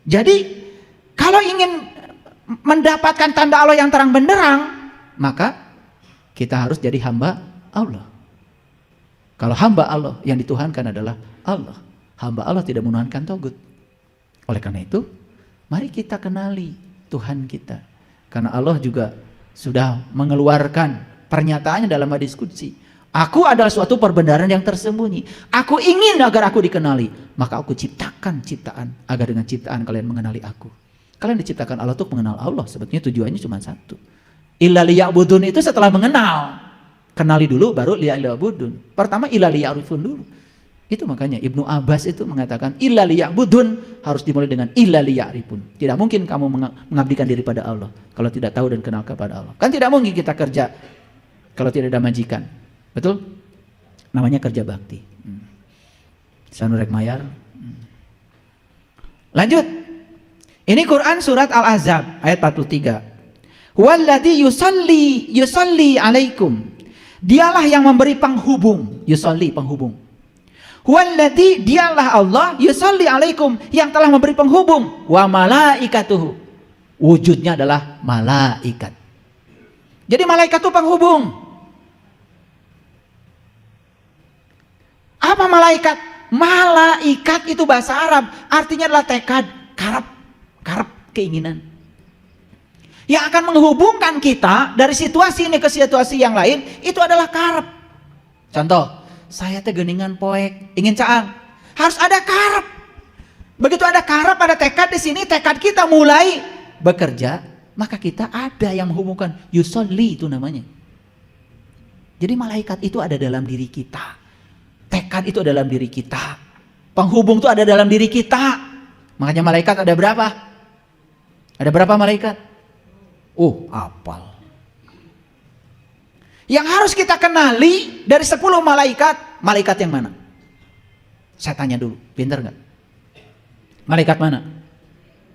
Jadi kalau ingin mendapatkan tanda Allah yang terang benderang, maka kita harus jadi hamba Allah. Kalau hamba Allah yang dituhankan adalah Allah, hamba Allah tidak menuhankan togut. Oleh karena itu, mari kita kenali Tuhan kita. Karena Allah juga sudah mengeluarkan pernyataannya dalam hadis qudsi. Aku adalah suatu perbendaharaan yang tersembunyi. Aku ingin agar aku dikenali. Maka aku ciptakan ciptaan agar dengan ciptaan kalian mengenali aku. Kalian diciptakan Allah untuk mengenal Allah. Sebetulnya tujuannya cuma satu. Illa liya'budun itu setelah mengenal. Kenali dulu baru liya'budun. Pertama illa liya'rifun dulu. Itu makanya Ibnu Abbas itu mengatakan illa liya'budun harus dimulai dengan illa liya'rifun. Tidak mungkin kamu mengabdikan diri pada Allah kalau tidak tahu dan kenal kepada Allah. Kan tidak mungkin kita kerja kalau tidak ada majikan. Betul? Namanya kerja bakti. Sanurek Mayar. Lanjut. Ini Quran surat Al-Ahzab ayat 43. Walladzi yusalli alaikum. Dialah yang memberi penghubung. Yusalli penghubung. Walladzi dialah Allah yusalli alaikum yang telah memberi penghubung. Wa malaikatuhu. Wujudnya adalah malaikat. Jadi malaikat itu penghubung. Apa malaikat? Malaikat itu bahasa Arab, artinya adalah tekad, karep, keinginan. Yang akan menghubungkan kita dari situasi ini ke situasi yang lain, itu adalah karep. Contoh, saya teh geuningan poek, ingin caang. Harus ada karep. Begitu ada karep, ada tekad di sini, tekad kita mulai bekerja, maka kita ada yang menghubungkan. Yusolli itu namanya. Jadi malaikat itu ada dalam diri kita. Tekad itu dalam diri kita. Penghubung itu ada dalam diri kita. Makanya malaikat ada berapa? Ada berapa malaikat? Apal. Yang harus kita kenali dari 10 malaikat, malaikat yang mana? Saya tanya dulu, pintar nggak? Malaikat mana?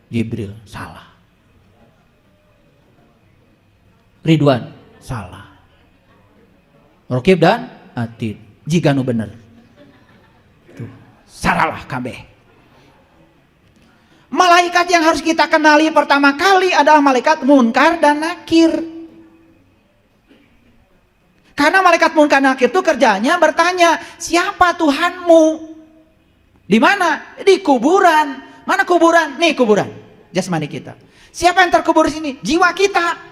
Jibril, salah. Ridwan, salah. Rokib dan Atid, jika nu bener. Saralah kabeh. Malaikat yang harus kita kenali pertama kali adalah malaikat Munkar dan Nakir. Karena malaikat Munkar dan Nakir itu kerjanya bertanya, siapa Tuhanmu? Di mana? Di kuburan. Mana kuburan? Nih kuburan. Jasmani kita. Siapa yang terkubur di sini? Jiwa kita.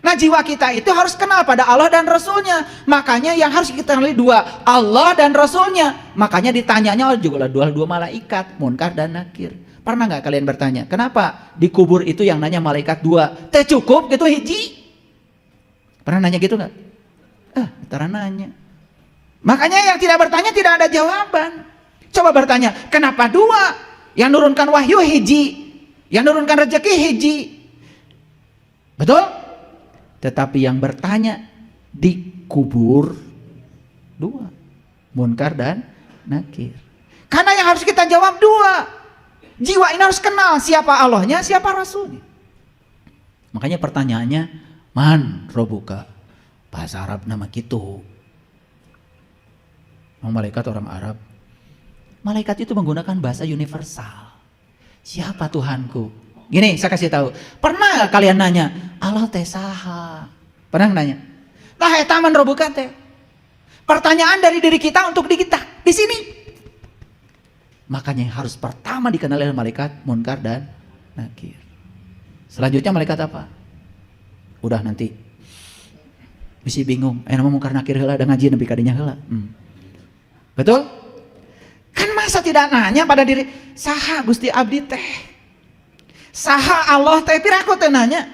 Nah jiwa kita itu harus kenal pada Allah dan Rasulnya. Makanya yang harus kita kenali dua, Allah dan Rasulnya. Makanya ditanyanya juga dua malaikat, Munkar dan Nakir. Pernah nggak kalian bertanya, kenapa di kubur itu yang nanya malaikat dua? Teh cukup gitu hiji? Pernah nanya gitu nggak? Antara nanya. Makanya yang tidak bertanya tidak ada jawaban. Coba bertanya, kenapa dua? Yang nurunkan wahyu hiji, yang nurunkan rezeki hiji. Betul? Tetapi yang bertanya dikubur dua, Munkar dan Nakir. Karena yang harus kita jawab dua. Jiwa ini harus kenal siapa Allahnya, siapa Rasulnya. Makanya pertanyaannya, man robuka? Bahasa Arab nama gitu. Malaikat orang Arab. Malaikat itu menggunakan bahasa universal. Siapa Tuhanku? Gini, saya kasih tahu. Pernah gak kalian nanya, Allah teh saha? Pernah nanya? Nah, eta man robuka teh. Pertanyaan dari diri kita untuk di kita di sini. Makanya yang harus pertama dikenali oleh malaikat Munkar dan Nakir. Selanjutnya malaikat apa? Udah nanti bisa bingung. Nama Munkar Nakir heula ada ngaji nepi kadinya heula. Betul? Kan masa tidak nanya pada diri, saha Gusti Abdi teh? Saha Allah teh piraku teh nanya?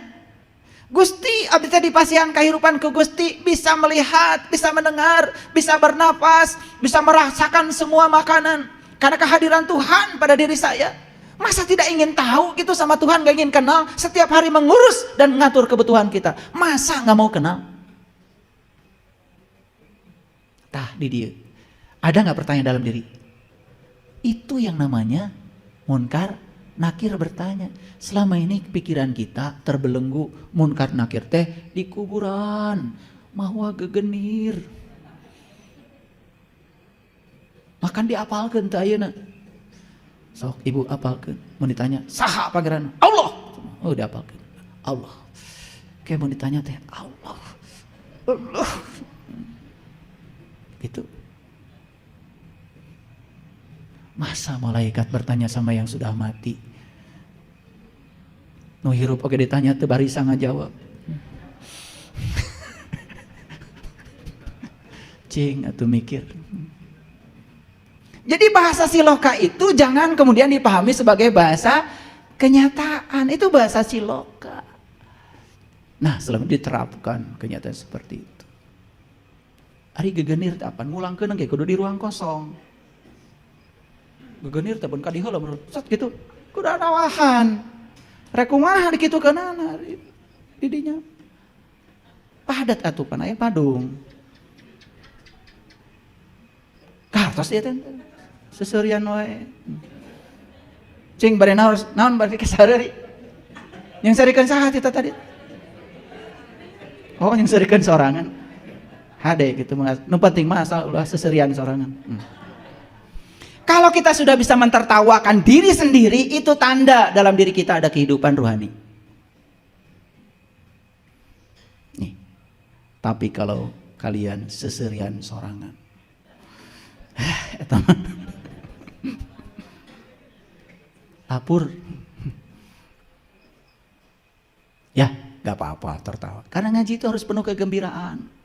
Gusti Abdi teh dipasihan kehidupan ke Gusti, bisa melihat, bisa mendengar, bisa bernapas, bisa merasakan semua makanan. Karena kehadiran Tuhan pada diri saya. Masa tidak ingin tahu gitu sama Tuhan, gak ingin kenal, setiap hari mengurus dan mengatur kebutuhan kita. Masa gak mau kenal? Tah di dia. Ada gak pertanyaan dalam diri? Itu yang namanya Munkar Nakir bertanya. Selama ini pikiran kita terbelenggu, Munkar Nakir teh di kuburan, mahwa gegenir. Makan diapalkeun teh ayeuna. Sok ibu apalkeun. Mun ditanya, saha pangeran? Allah. Oh, udah apalkeun. Allah. Kayak mau ditanya teh, Allah. Allah. Gitu. Masa malaikat bertanya sama yang sudah mati? Nu hirup oge ditanya teu barisa ngajawab. Cing atuh mikir. Jadi bahasa siloka itu jangan kemudian dipahami sebagai bahasa kenyataan. Itu bahasa siloka. Nah, selama diterapkan kenyataan seperti itu. Ari gegenir teh apa? Ngulangkeun ge kudu di ruang kosong. Gegenir teh pun ka diheula menurut sat gitu. Kudu ada wahan. Rek kumaha dikitukeunana di dinya. Padat atuh pan aya padung. Kartos ieu teh. Seseurian wae. Cing bari naon bari kesareuri. Yang sarikeun saha eta tadi? Oh, yang sarikeun sorangan. Hade gitu, nu penting mah asal ulah seserian sorangan. Kalau kita sudah bisa mentertawakan diri sendiri, itu tanda dalam diri kita ada kehidupan rohani. Nih. Tapi kalau kalian seserian sorangan, eta mah lapur. Ya, gak apa-apa tertawa. Karena ngaji itu harus penuh kegembiraan.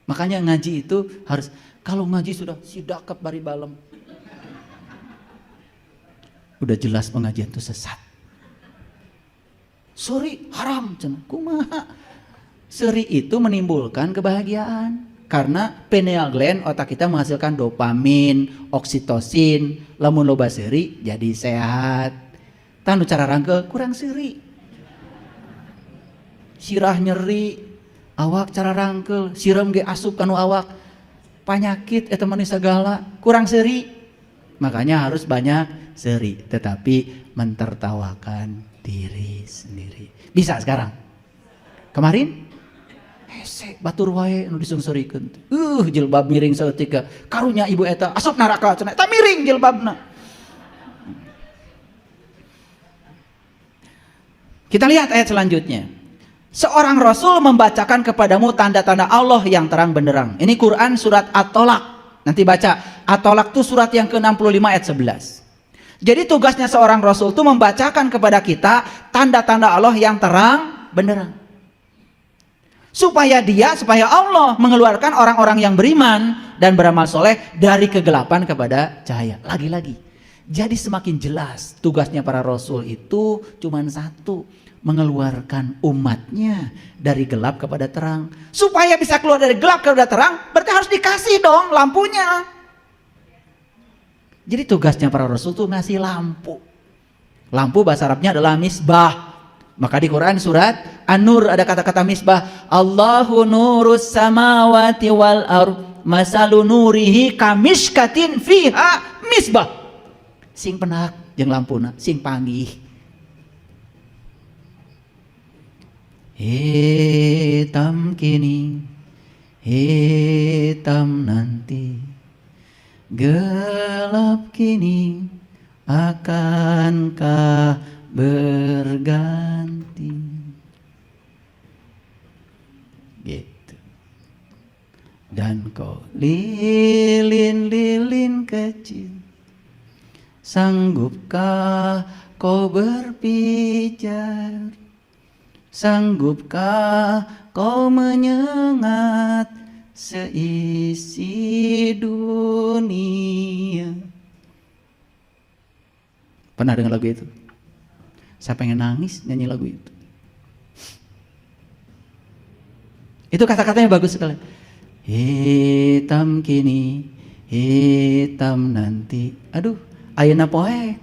Makanya ngaji itu harus, kalau ngaji sudah sidakep bari balem, udah jelas pengajian itu sesat. Seri haram, kumaha. Seri itu menimbulkan kebahagiaan karena pineal gland otak kita menghasilkan dopamin, oksitosin. Lamun loba seri jadi sehat. Tanu cara rangkel kurang seri. Sirah nyeri. Awak cara rangkel, siram ge asup kanu awak, panyakit eta mani sagala, kurang seri. Makanya harus banyak seri, tetapi mentertawakan diri sendiri. Bisa sekarang? Kemarin? Hese batur wae nu disungsurikeun. Jilbab miring saeutika. Karunya ibu eta asup neraka cenah. Eta miring jilbabna. Kita lihat ayat selanjutnya. Seorang Rasul membacakan kepadamu tanda-tanda Allah yang terang benderang. Ini Quran surat At-Tolak. Nanti baca. At-Tolak itu surat yang ke-65 ayat 11. Jadi tugasnya seorang Rasul itu membacakan kepada kita tanda-tanda Allah yang terang benderang. Supaya Allah mengeluarkan orang-orang yang beriman dan beramal soleh dari kegelapan kepada cahaya. Lagi-lagi. Jadi semakin jelas tugasnya para Rasul itu cuma satu. Mengeluarkan umatnya dari gelap kepada terang. Supaya bisa keluar dari gelap kepada terang, berarti harus dikasih dong lampunya. Jadi tugasnya para Rasul itu ngasih lampu. Lampu bahasa Arabnya adalah misbah. Maka di Quran surat An-Nur ada kata-kata misbah. Allahu nurus samawati wal ardh masalu nurihi kamishkatin fiha misbah. Sing penak jeung lampuna, sing panggih. Hitam kini, hitam nanti, gelap kini, akankah berganti? Gitu. Dan kau lilin-lilin kecil, sanggupkah kau berpijar? Sanggupkah kau menyengat seisi dunia? Pernah dengar lagu itu? Saya pengen nangis nyanyi lagu itu. Itu kata-katanya bagus sekali. Hitam kini, hitam nanti. Aduh, ayeuna poek.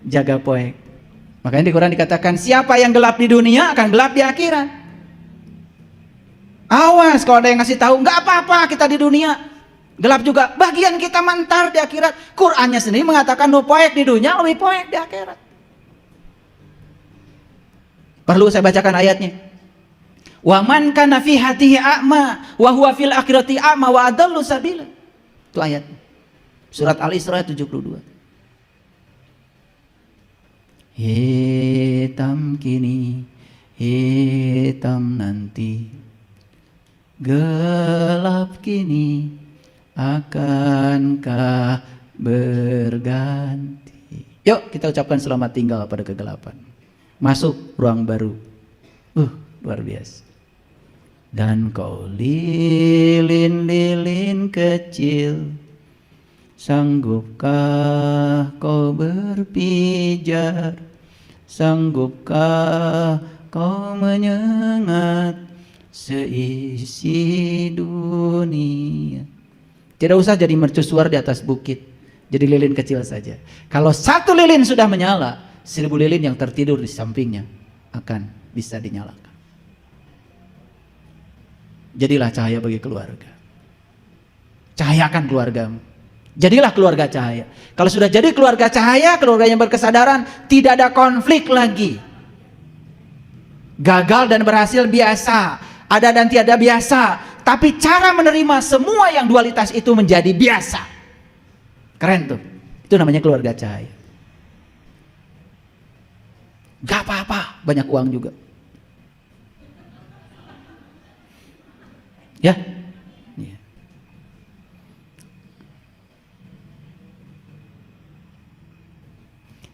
Jaga poek. Makanya di Quran dikatakan siapa yang gelap di dunia akan gelap di akhirat. Awas kalau ada yang ngasih tahu nggak apa-apa kita di dunia gelap juga, bagian kita mantar di akhirat. Qurannya sendiri mengatakan nu poek di dunia lebih poek di akhirat. Perlu saya bacakan ayatnya. Wa man kana fi hatihi a'ma wa huwa fil akhirati a'ma wa adallu sabila. Itu ayat. Surat Al-Isra 72. hitam kini, hitam nanti, gelap kini, akankah berganti. Yuk kita ucapkan selamat tinggal pada kegelapan, masuk ruang baru. Luar biasa. Dan kau lilin-lilin kecil, sanggupkah kau berpijar, sanggupkah kau menyengat seisi dunia. Tidak usah jadi mercusuar di atas bukit, jadi lilin kecil saja. Kalau satu lilin sudah menyala, 1000 lilin yang tertidur di sampingnya akan bisa dinyalakan. Jadilah cahaya bagi keluarga. Cahayakan keluargamu. Jadilah keluarga cahaya. Kalau sudah jadi keluarga cahaya, keluarga yang berkesadaran, tidak ada konflik lagi. Gagal dan berhasil biasa, ada dan tiada biasa, tapi cara menerima semua yang dualitas itu menjadi biasa. Keren tuh. Itu namanya keluarga cahaya. Gak apa-apa, banyak uang juga. Ya.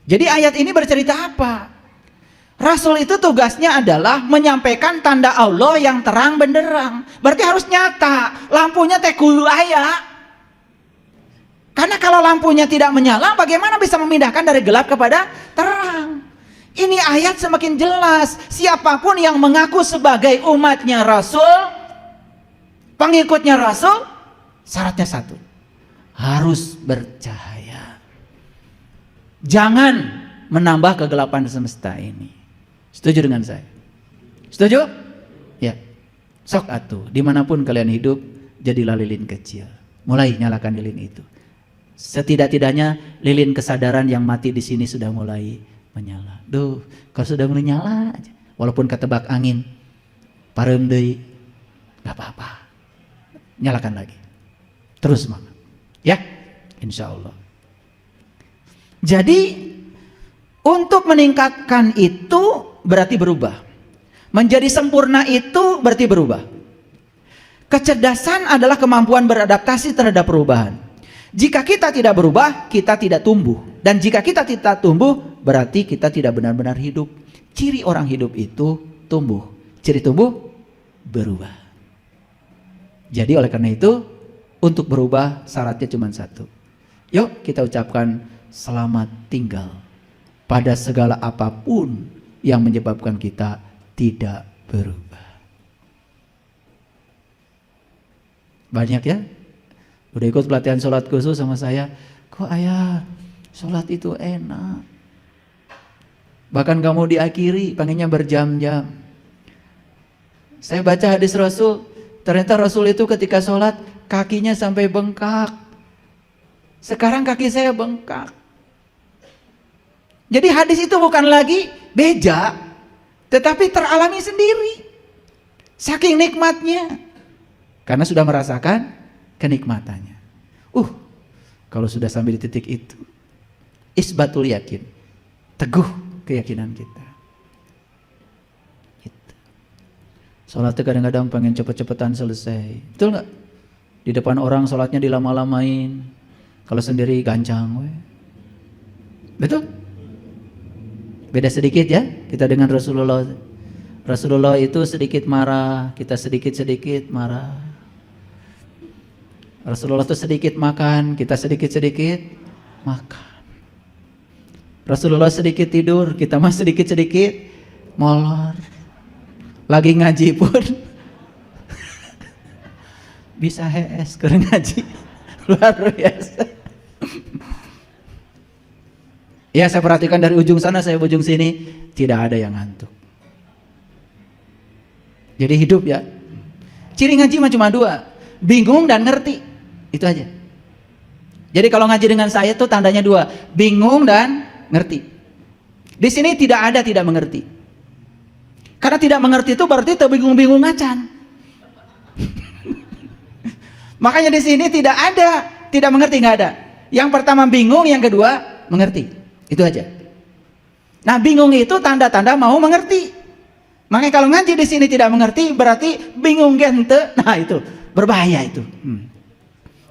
Jadi ayat ini bercerita apa? Rasul itu tugasnya adalah menyampaikan tanda Allah yang terang benderang. Berarti harus nyata. Lampunya teh kudu aya. Karena kalau lampunya tidak menyala, bagaimana bisa memindahkan dari gelap kepada terang? Ini ayat semakin jelas. Siapapun yang mengaku sebagai umatnya Rasul, pengikutnya Rasul, syaratnya satu, harus bercahaya. Jangan menambah kegelapan semesta ini. Setuju dengan saya? Setuju? Ya. Sok atuh, dimanapun kalian hidup, jadilah lilin kecil. Mulai nyalakan lilin itu. Setidak-tidaknya lilin kesadaran yang mati di sini sudah mulai menyala. Duh, kalau sudah mulai nyala aja, walaupun ketebak angin, parem deui, gak apa-apa. Nyalakan lagi. Terus semangat. Ya, insya Allah. Jadi untuk meningkatkan itu berarti berubah. Menjadi sempurna itu berarti berubah. Kecerdasan adalah kemampuan beradaptasi terhadap perubahan. Jika kita tidak berubah, kita tidak tumbuh. Dan jika kita tidak tumbuh, berarti kita tidak benar-benar hidup. Ciri orang hidup itu tumbuh. Ciri tumbuh berubah. Jadi oleh karena itu, untuk berubah syaratnya cuma satu. Yuk kita ucapkan selamat tinggal pada segala apapun yang menyebabkan kita tidak berubah. Banyak ya? Udah ikut pelatihan sholat khusus sama saya. Kok ayah sholat itu enak? Bahkan kamu diakhiri pengennya berjam-jam. Saya baca hadis Rasul. Ternyata Rasul itu ketika sholat kakinya sampai bengkak. Sekarang kaki saya bengkak. Jadi hadis itu bukan lagi beja, tetapi teralami sendiri. Saking nikmatnya. Karena sudah merasakan kenikmatannya. Kalau sudah sampai di titik itu, isbatul yakin. Teguh keyakinan kita. Sholatnya kadang-kadang pengen cepet-cepetan selesai. Betul gak? Di depan orang sholatnya dilama-lamain. Kalau sendiri gancang. Betul? Beda sedikit ya kita dengan Rasulullah. Rasulullah itu sedikit marah, kita sedikit-sedikit marah. Rasulullah itu sedikit makan, kita sedikit-sedikit makan. Rasulullah sedikit tidur, kita mah sedikit-sedikit molor. Lagi ngaji pun bisa HS kurang ngaji. Luar biasa. Ya saya perhatikan dari ujung sana saya ujung sini tidak ada yang ngantuk. Jadi hidup ya. Ciri ngaji cuma dua, bingung dan ngerti. Itu aja. Jadi kalau ngaji dengan saya tuh tandanya dua, bingung dan ngerti. Di sini tidak ada tidak mengerti. Karena tidak mengerti itu berarti terbingung-bingung ngacan. Makanya di sini tidak ada tidak mengerti, nggak ada. Yang pertama bingung, yang kedua mengerti. Itu aja. Nah, bingung itu tanda-tanda mau mengerti. Makanya kalau ngaji di sini tidak mengerti, berarti bingung gente. Nah, itu berbahaya itu.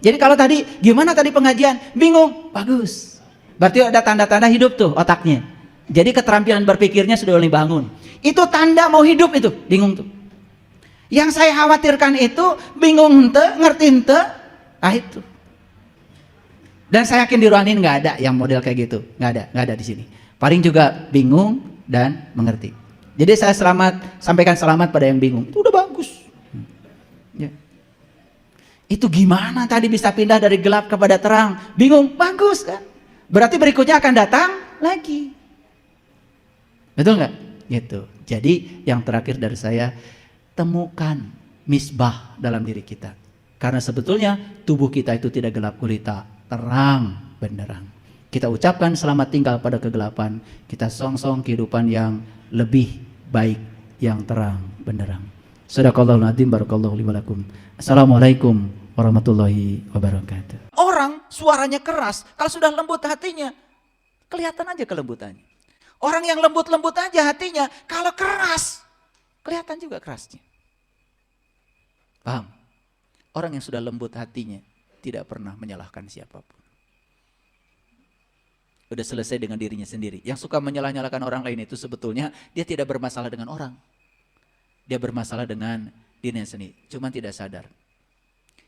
Jadi kalau tadi, gimana tadi pengajian? Bingung, bagus. Berarti ada tanda-tanda hidup tuh otaknya. Jadi keterampilan berpikirnya sudah mulai bangun. Itu tanda mau hidup itu, bingung tuh. Yang saya khawatirkan itu bingung ente, ngerti ente, itu. Dan saya yakin di ruangan ini nggak ada yang model kayak gitu, nggak ada di sini. Paling juga bingung dan mengerti. Jadi saya sampaikan selamat pada yang bingung. Itu udah bagus. Ya. Itu gimana tadi bisa pindah dari gelap kepada terang? Bingung, bagus kan? Berarti berikutnya akan datang lagi. Betul nggak? Gitu. Jadi yang terakhir dari saya, temukan misbah dalam diri kita. Karena sebetulnya tubuh kita itu tidak gelap gulita, terang benderang. Kita ucapkan selamat tinggal pada kegelapan. Kita songsong kehidupan yang lebih baik, yang terang benderang. Shadaqallahul adzim, barakallahu li wa lakum. Assalamualaikum warahmatullahi wabarakatuh. Orang suaranya keras, kalau sudah lembut hatinya, kelihatan aja kelembutannya. Orang yang lembut-lembut aja hatinya, kalau keras, kelihatan juga kerasnya. Paham? Orang yang sudah lembut hatinya tidak pernah menyalahkan siapapun. Udah selesai dengan dirinya sendiri. Yang suka menyalah-nyalahkan orang lain itu sebetulnya dia tidak bermasalah dengan orang. Dia bermasalah dengan dirinya sendiri. Cuma tidak sadar.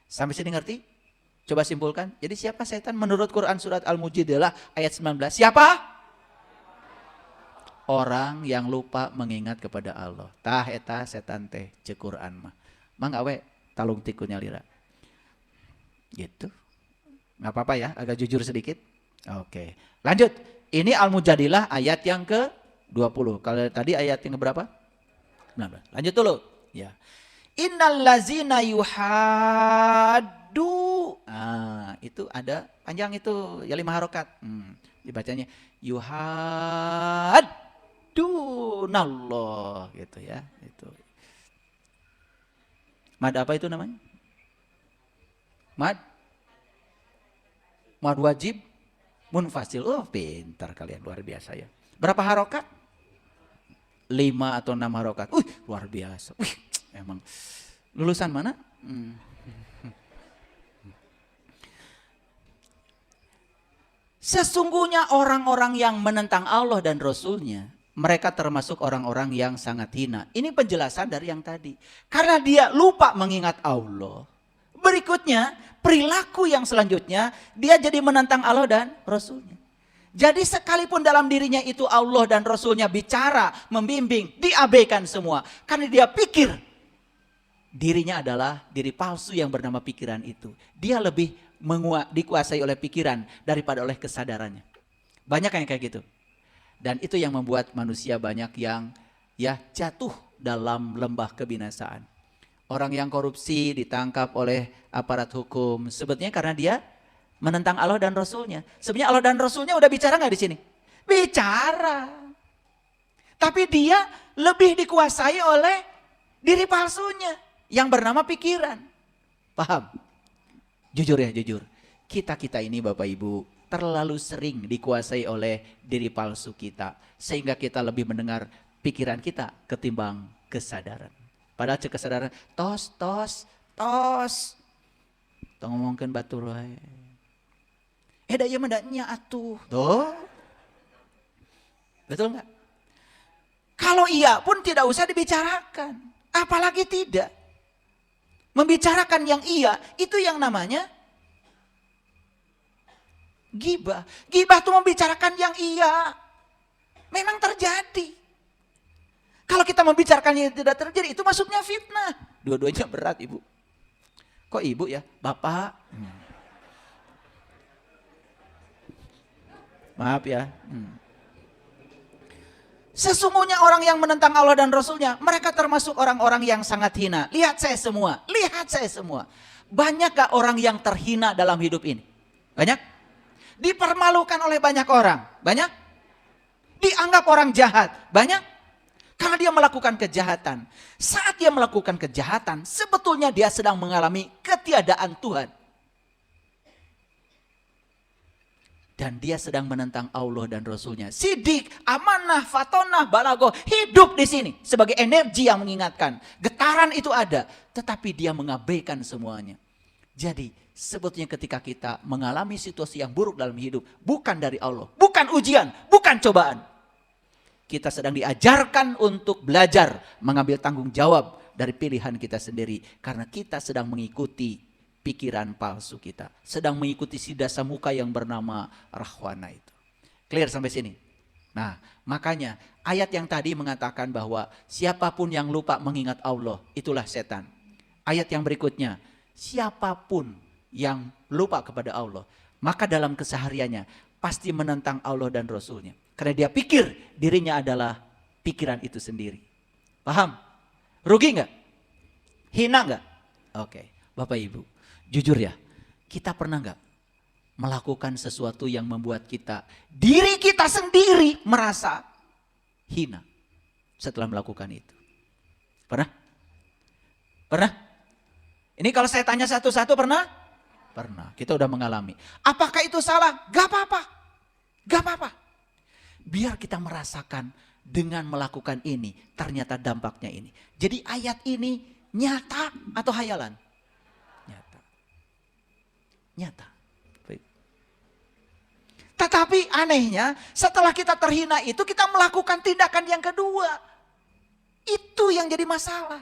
Sampai sini ngerti? Coba simpulkan. Jadi siapa setan menurut Quran surat Al-Mujadilah ayat 19? Siapa? Orang yang lupa mengingat kepada Allah. Tah eta setan teh cek Quran mah. Mang awe talung tikunya lira. Gitu. Nggak apa-apa ya, agak jujur sedikit. Oke, lanjut. Ini Al-Mujadilah ayat yang ke-20. Kalau tadi ayat yang ke-berapa? 19. Lanjut dulu. Ya. Innal lazina yuhaddu. Itu ada panjang itu, ya 5 harokat. Dibacanya yuhaddunallah gitu ya. Itu. Mad apa itu namanya? Mad wajib munfasil. Oh, pintar kalian, luar biasa ya. Berapa harokat? 5 atau 6 harokat. Luar biasa. Emang lulusan mana? Sesungguhnya orang-orang yang menentang Allah dan Rasulnya, mereka termasuk orang-orang yang sangat hina. Ini penjelasan dari yang tadi. Karena dia lupa mengingat Allah. Berikutnya, perilaku yang selanjutnya, dia jadi menentang Allah dan Rasulnya. Jadi sekalipun dalam dirinya itu Allah dan Rasulnya bicara, membimbing, diabaikan semua. Karena dia pikir, dirinya adalah diri palsu yang bernama pikiran itu. Dia lebih dikuasai oleh pikiran daripada oleh kesadarannya. Banyak yang kayak gitu. Dan itu yang membuat manusia banyak yang jatuh dalam lembah kebinasaan. Orang yang korupsi ditangkap oleh aparat hukum. Sebetulnya karena dia menentang Allah dan Rasulnya. Sebenarnya Allah dan Rasulnya udah bicara nggak di sini? Bicara. Tapi dia lebih dikuasai oleh diri palsunya yang bernama pikiran. Paham? Jujur ya, jujur. Kita ini Bapak Ibu terlalu sering dikuasai oleh diri palsu kita. Sehingga kita lebih mendengar pikiran kita ketimbang kesadaran. Padahal cek kesadaran, tos. Tong ngomongkeun batur wae. Da ieu mah da nya atuh. Tuh. Betul enggak? Kalau iya pun tidak usah dibicarakan. Apalagi tidak. Membicarakan yang iya, itu yang namanya ghibah. Ghibah itu membicarakan yang iya. Memang terjadi. Kalau kita membicarakan yang tidak terjadi, itu maksudnya fitnah. Dua-duanya berat, Ibu. Kok Ibu ya? Bapak. Maaf ya. Sesungguhnya orang yang menentang Allah dan Rasulnya, mereka termasuk orang-orang yang sangat hina. Lihat saya semua. Banyakkah orang yang terhina dalam hidup ini? Banyak? Dipermalukan oleh banyak orang? Banyak? Dianggap orang jahat? Banyak? Karena dia melakukan kejahatan. Saat dia melakukan kejahatan, sebetulnya dia sedang mengalami ketiadaan Tuhan. Dan dia sedang menentang Allah dan Rasulnya. Sidik, amanah, fatonah, balagoh. Hidup di sini sebagai energi yang mengingatkan. Getaran itu ada, tetapi dia mengabaikan semuanya. Jadi sebetulnya ketika kita mengalami situasi yang buruk dalam hidup, bukan dari Allah, bukan ujian, bukan cobaan. Kita sedang diajarkan untuk belajar mengambil tanggung jawab dari pilihan kita sendiri. Karena kita sedang mengikuti pikiran palsu kita. Sedang mengikuti si dasa muka yang bernama Rahwana itu. Clear sampai sini? Nah, makanya ayat yang tadi mengatakan bahwa siapapun yang lupa mengingat Allah, itulah setan. Ayat yang berikutnya, siapapun yang lupa kepada Allah, maka dalam kesehariannya pasti menentang Allah dan Rasulnya. Karena dia pikir dirinya adalah pikiran itu sendiri. Paham? Rugi nggak? Hina nggak? Oke, Bapak Ibu. Jujur ya, kita pernah nggak melakukan sesuatu yang membuat diri kita sendiri merasa hina setelah melakukan itu? Pernah? Pernah? Ini kalau saya tanya satu-satu pernah? Pernah, kita udah mengalami. Apakah itu salah? Gak apa-apa. Gak apa-apa. Biar kita merasakan dengan melakukan ini, ternyata dampaknya ini. Jadi ayat ini nyata atau hayalan? Nyata. Tetapi anehnya setelah kita terhina itu kita melakukan tindakan yang kedua. Itu yang jadi masalah.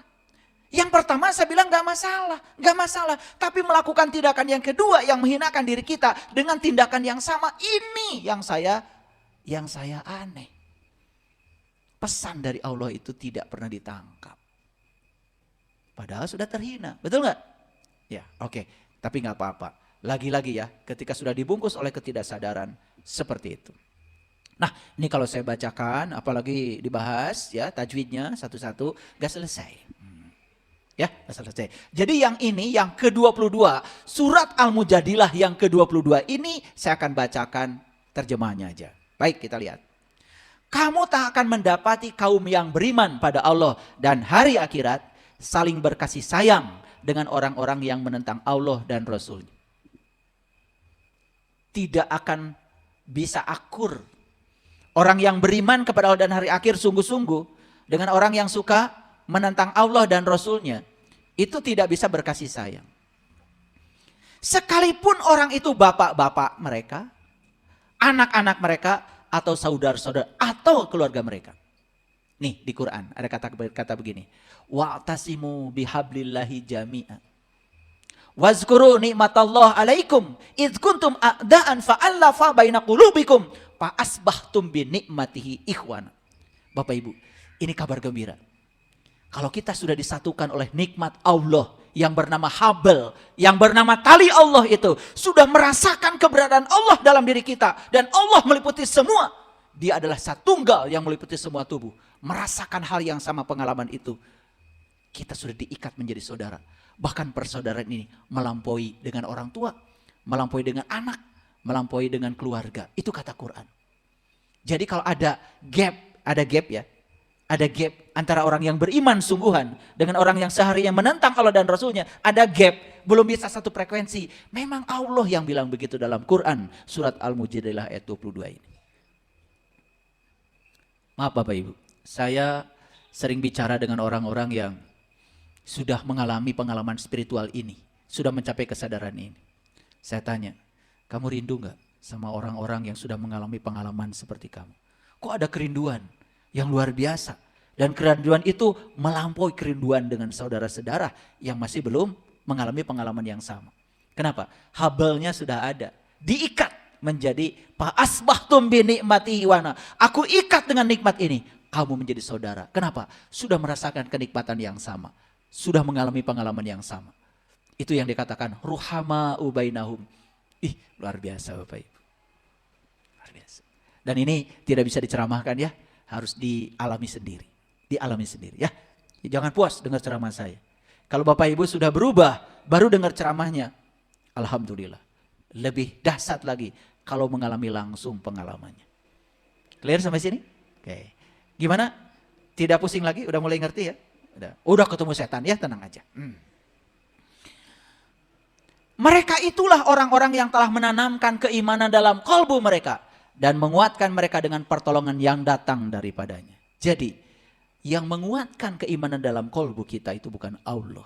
Yang pertama saya bilang gak masalah. Tapi melakukan tindakan yang kedua yang menghinakan diri kita dengan tindakan yang sama, ini yang saya aneh. Pesan dari Allah itu tidak pernah ditangkap. Padahal sudah terhina, betul gak? Ya, oke. Tapi gak apa-apa. Lagi-lagi ya, ketika sudah dibungkus oleh ketidaksadaran, seperti itu. Nah, ini kalau saya bacakan, apalagi dibahas ya, tajwidnya satu-satu, gak selesai. Ya, gak selesai. Jadi yang ini, yang ke-22, surat Al-Mujadilah yang ke-22, ini saya akan bacakan terjemahnya aja. Baik, kita lihat. Kamu tak akan mendapati kaum yang beriman pada Allah dan hari akhirat, saling berkasih sayang dengan orang-orang yang menentang Allah dan Rasul-Nya. Tidak akan bisa akur. Orang yang beriman kepada Allah dan hari akhir sungguh-sungguh dengan orang yang suka menentang Allah dan Rasul-Nya, itu tidak bisa berkasih sayang. Sekalipun orang itu bapak-bapak mereka, anak-anak mereka, atau saudara-saudara, atau keluarga mereka. Nih di Quran ada kata begini. Wa'tasimu bihablillahi jami'an. Wazkuru nikmatallah alaikum id kuntum a'daan fa'allafa baina qulubikum fa asbahtum bi nikmatihi ikhwana. Bapak Ibu, ini kabar gembira. Kalau kita sudah disatukan oleh nikmat Allah yang bernama Habl, yang bernama tali Allah itu, sudah merasakan keberadaan Allah dalam diri kita dan Allah meliputi semua. Dia adalah Satunggal yang meliputi semua tubuh. Merasakan hal yang sama pengalaman itu. Kita sudah diikat menjadi saudara. Bahkan persaudaraan ini melampaui dengan orang tua, melampaui dengan anak, melampaui dengan keluarga. Itu kata Quran. Jadi kalau ada gap ya. Ada gap antara orang yang beriman sungguhan dengan orang yang seharian menentang Allah dan Rasulnya. Ada gap, belum bisa satu frekuensi. Memang Allah yang bilang begitu dalam Quran. Surat Al-Mujadilah ayat 22 ini. Maaf Bapak Ibu, saya sering bicara dengan orang-orang yang sudah mengalami pengalaman spiritual ini, sudah mencapai kesadaran ini. Saya tanya, kamu rindu gak sama orang-orang yang sudah mengalami pengalaman seperti kamu? Kok ada kerinduan yang luar biasa? Dan kerinduan itu melampaui kerinduan dengan saudara-saudara yang masih belum mengalami pengalaman yang sama. Kenapa? Hablnya sudah ada, diikat menjadi fa'asbahtum bi nikmatihi wana. Aku ikat dengan nikmat ini, kamu menjadi saudara. Kenapa? Sudah merasakan kenikmatan yang sama. Sudah mengalami pengalaman yang sama. Itu yang dikatakan ruhama ubainahum. Ih, luar biasa Bapak Ibu. Luar biasa. Dan ini tidak bisa diceramahkan ya. Harus dialami sendiri. Dialami sendiri ya. Jangan puas dengar ceramah saya. Kalau Bapak Ibu sudah berubah, baru dengar ceramahnya. Alhamdulillah. Lebih dahsyat lagi kalau mengalami langsung pengalamannya. Clear sampai sini? Oke. Gimana? Tidak pusing lagi? Udah mulai ngerti ya? Udah ketemu setan ya, tenang aja. Mereka itulah orang-orang yang telah menanamkan keimanan dalam kalbu mereka dan menguatkan mereka dengan pertolongan yang datang daripadanya. Jadi, yang menguatkan keimanan dalam kalbu kita itu bukan Allah,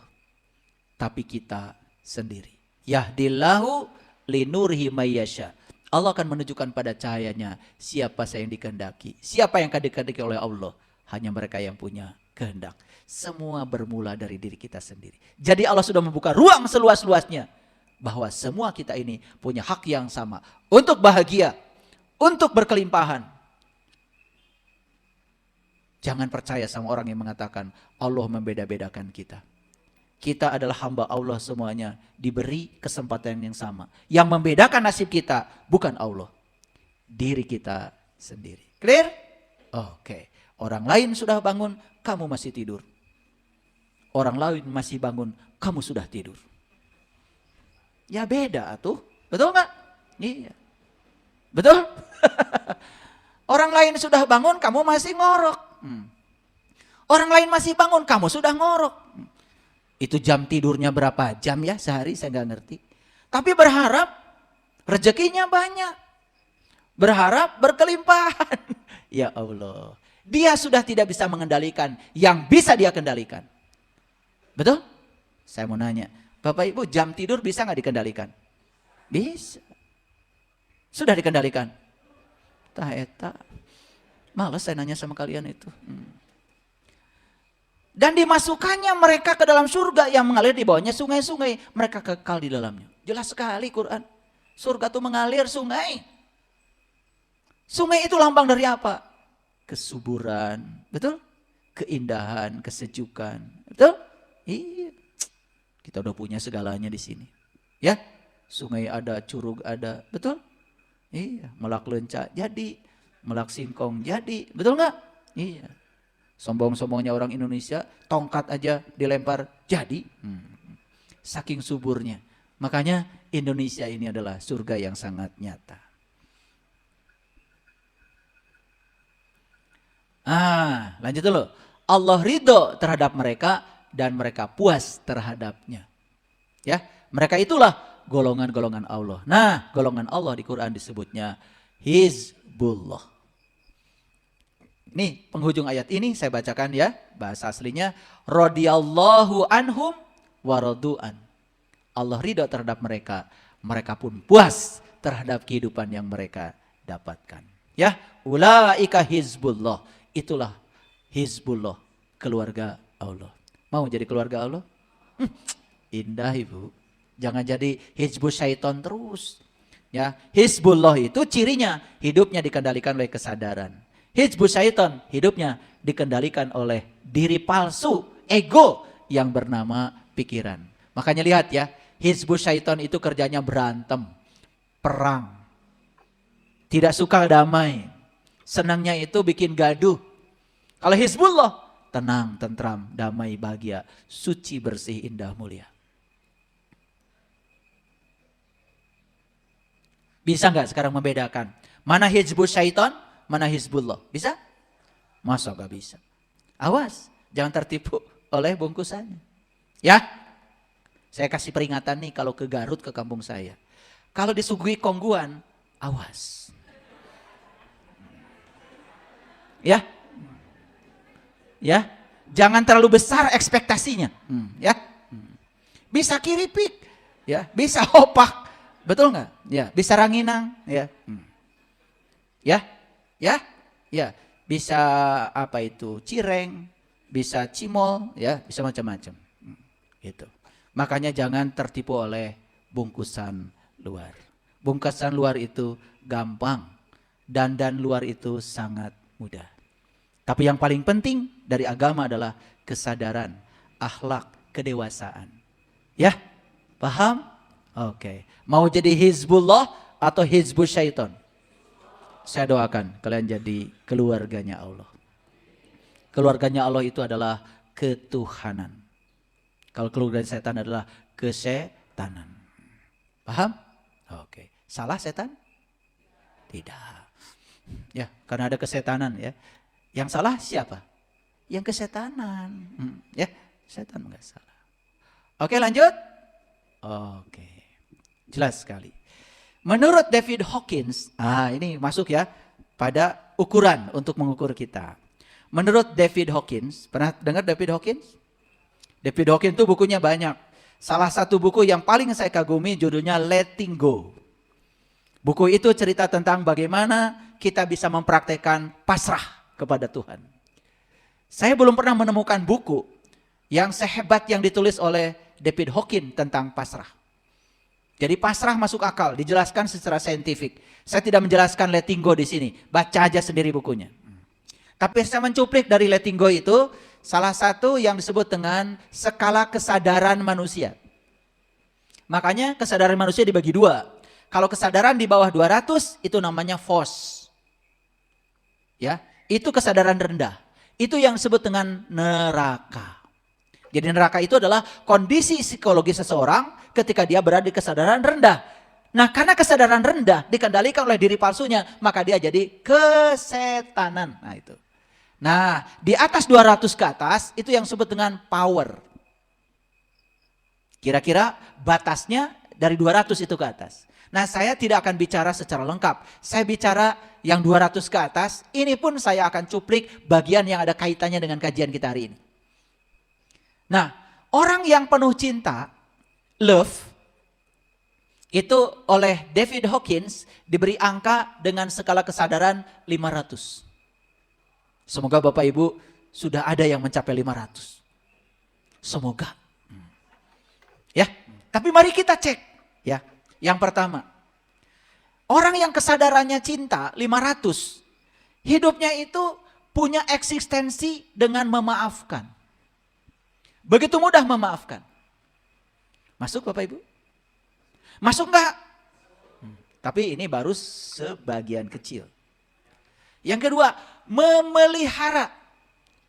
tapi kita sendiri. Yahdillahu linurihi mayyasha. Allah akan menunjukkan pada cahayanya siapa yang dikehendaki. Siapa yang akan dikehendaki oleh Allah? Hanya mereka yang punya kehendak. Semua bermula dari diri kita sendiri. Jadi Allah sudah membuka ruang seluas-luasnya bahwa semua kita ini punya hak yang sama untuk bahagia, untuk berkelimpahan. Jangan percaya sama orang yang mengatakan Allah membeda-bedakan kita. Kita adalah hamba Allah semuanya, diberi kesempatan yang sama. Yang membedakan nasib kita bukan Allah, diri kita sendiri. Clear? Oke. Orang lain sudah bangun, kamu masih tidur. Orang lain masih bangun, kamu sudah tidur. Ya beda tuh, betul nggak? Iya, betul. Orang lain sudah bangun, kamu masih ngorok. Orang lain masih bangun, kamu sudah ngorok. Itu jam tidurnya berapa jam ya sehari, saya nggak ngerti. Tapi berharap rezekinya banyak. Berharap berkelimpahan. Ya Allah. Dia sudah tidak bisa mengendalikan yang bisa dia kendalikan. Betul? Saya mau nanya. Bapak Ibu, jam tidur bisa nggak dikendalikan? Bisa. Sudah dikendalikan? Tah eta. Males saya nanya sama kalian itu. Dan dimasukkannya mereka ke dalam surga yang mengalir di bawahnya sungai-sungai. Mereka kekal di dalamnya. Jelas sekali Quran. Surga itu mengalir sungai. Sungai itu lambang dari apa? Kesuburan. Betul? Keindahan, kesejukan. Betul? Iya. Kita udah punya segalanya di sini. Ya? Sungai ada, curug ada. Betul? Iya. Melak lenca jadi. Melak singkong jadi. Betul nggak? Iya. Sombong-sombongnya orang Indonesia, tongkat aja dilempar jadi. Saking suburnya. Makanya Indonesia ini adalah surga yang sangat nyata. Lanjut dulu. Allah ridho terhadap mereka dan mereka puas terhadapnya. Ya, mereka itulah golongan-golongan Allah. Nah, golongan Allah di Quran disebutnya Hizbullah. Nih penghujung ayat ini saya bacakan ya, bahasa aslinya radhiyallahu anhum waradu'an. Allah ridho terhadap mereka, mereka pun puas terhadap kehidupan yang mereka dapatkan. Ya, ulaika hizbullah, itulah hizbullah, keluarga Allah. Mau jadi keluarga Allah? Indah Ibu. Jangan jadi hizbus syaiton terus. Ya, hizbullah itu cirinya hidupnya dikendalikan oleh kesadaran. Hizbus syaitan hidupnya dikendalikan oleh diri palsu, ego yang bernama pikiran. Makanya lihat ya, hizbus syaitan itu kerjanya berantem, perang. Tidak suka damai. Senangnya itu bikin gaduh. Kalau hizbullah, tenang, tentram, damai, bahagia, suci, bersih, indah, mulia. Bisa nggak sekarang membedakan mana hizbus syaitan? Mana hizbullah? Bisa? Masa gak bisa? Awas, jangan tertipu oleh bungkusannya. Ya, saya kasih peringatan nih kalau ke Garut, ke kampung saya. Kalau disuguhi kongguan, awas. Ya, ya, jangan terlalu besar ekspektasinya. Ya, bisa kiripik, ya, bisa hopak, betul nggak? Ya, bisa ranginang, ya, ya. Ya, bisa apa itu cireng, bisa cimol, ya, bisa macam-macam. Gitu. Makanya jangan tertipu oleh bungkusan luar. Bungkusan luar itu gampang, dan luar itu sangat mudah. Tapi yang paling penting dari agama adalah kesadaran, akhlak, kedewasaan. Ya, paham? Oke. Mau jadi hizbullah atau hizbus syaiton? Saya doakan kalian jadi keluarganya Allah. Keluarganya Allah itu adalah ketuhanan. Kalau keluarga setan adalah kesetanan. Paham? Oke. Salah setan? Tidak. Ya, karena ada kesetanan ya. Yang salah siapa? Yang kesetanan. Ya, setan enggak salah. Oke, lanjut. Oke. Jelas sekali. Menurut David Hawkins, ini masuk ya pada ukuran untuk mengukur kita. Menurut David Hawkins, pernah dengar David Hawkins? David Hawkins itu bukunya banyak. Salah satu buku yang paling saya kagumi judulnya Letting Go. Buku itu cerita tentang bagaimana kita bisa mempraktekkan pasrah kepada Tuhan. Saya belum pernah menemukan buku yang sehebat yang ditulis oleh David Hawkins tentang pasrah. Jadi pasrah masuk akal, dijelaskan secara saintifik. Saya tidak menjelaskan letting go di sini, baca aja sendiri bukunya. Tapi saya mencuplik dari letting go itu, salah satu yang disebut dengan skala kesadaran manusia. Makanya kesadaran manusia dibagi dua. Kalau kesadaran di bawah 200 itu namanya FOS. Ya, itu kesadaran rendah. Itu yang disebut dengan neraka. Jadi neraka itu adalah kondisi psikologi seseorang ketika dia berada di kesadaran rendah. Nah, karena kesadaran rendah dikendalikan oleh diri palsunya, maka dia jadi kesetanan. Nah, itu. Nah, di atas 200 ke atas itu yang disebut dengan power. Kira-kira batasnya dari 200 itu ke atas. Nah, saya tidak akan bicara secara lengkap. Saya bicara yang 200 ke atas, ini pun saya akan cuplik bagian yang ada kaitannya dengan kajian kita hari ini. Nah, orang yang penuh cinta, love, itu oleh David Hawkins diberi angka dengan skala kesadaran 500. Semoga Bapak Ibu sudah ada yang mencapai 500. Semoga. Ya, tapi mari kita cek. Ya, yang pertama, orang yang kesadarannya cinta 500, hidupnya itu punya eksistensi dengan memaafkan. Begitu mudah memaafkan. Masuk Bapak Ibu? Masuk enggak? Tapi ini baru sebagian kecil. Yang kedua, memelihara.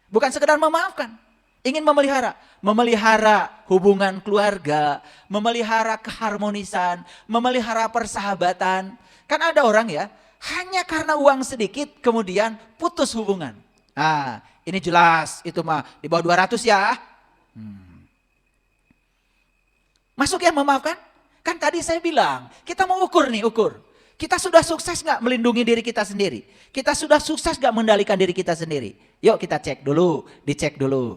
Bukan sekedar memaafkan. Ingin memelihara. Memelihara hubungan keluarga. Memelihara keharmonisan. Memelihara persahabatan. Kan ada orang ya, hanya karena uang sedikit kemudian putus hubungan. Nah, ini jelas. Itu mah di bawah 200 ya. Masuk ya memaafkan? Kan tadi saya bilang, kita mau ukur nih, ukur. Kita sudah sukses gak melindungi diri kita sendiri? Kita sudah sukses gak mengendalikan diri kita sendiri? Yuk kita cek dulu, dicek dulu.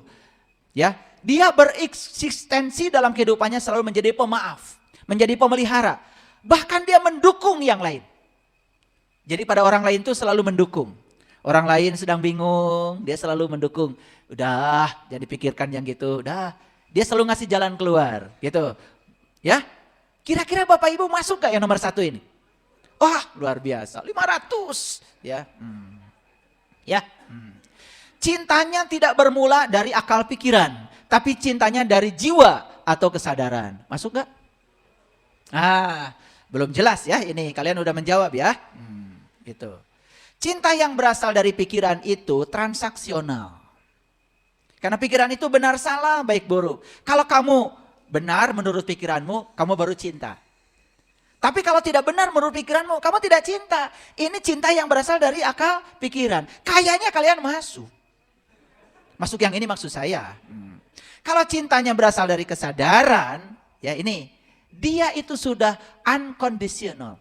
Ya, dia bereksistensi dalam kehidupannya selalu menjadi pemaaf, menjadi pemelihara. Bahkan dia mendukung yang lain. Jadi pada orang lain itu selalu mendukung. Orang lain sedang bingung, dia selalu mendukung. Udah, jangan dipikirkan yang gitu. Udah, dia selalu ngasih jalan keluar, gitu. Ya, kira-kira Bapak Ibu masuk gak yang nomor 1 ini? Wah, luar biasa, 500. Ya, ya. Cintanya tidak bermula dari akal pikiran, tapi cintanya dari jiwa atau kesadaran. Masuk gak? Belum jelas ya ini, kalian udah menjawab ya. Gitu. Cinta yang berasal dari pikiran itu transaksional. Karena pikiran itu benar salah, baik buruk. Kalau kamu benar menurut pikiranmu, kamu baru cinta. Tapi kalau tidak benar menurut pikiranmu, kamu tidak cinta. Ini cinta yang berasal dari akal pikiran. Kayaknya kalian masuk. Masuk yang ini maksud saya. Kalau cintanya berasal dari kesadaran, ya ini. Dia itu sudah unconditional.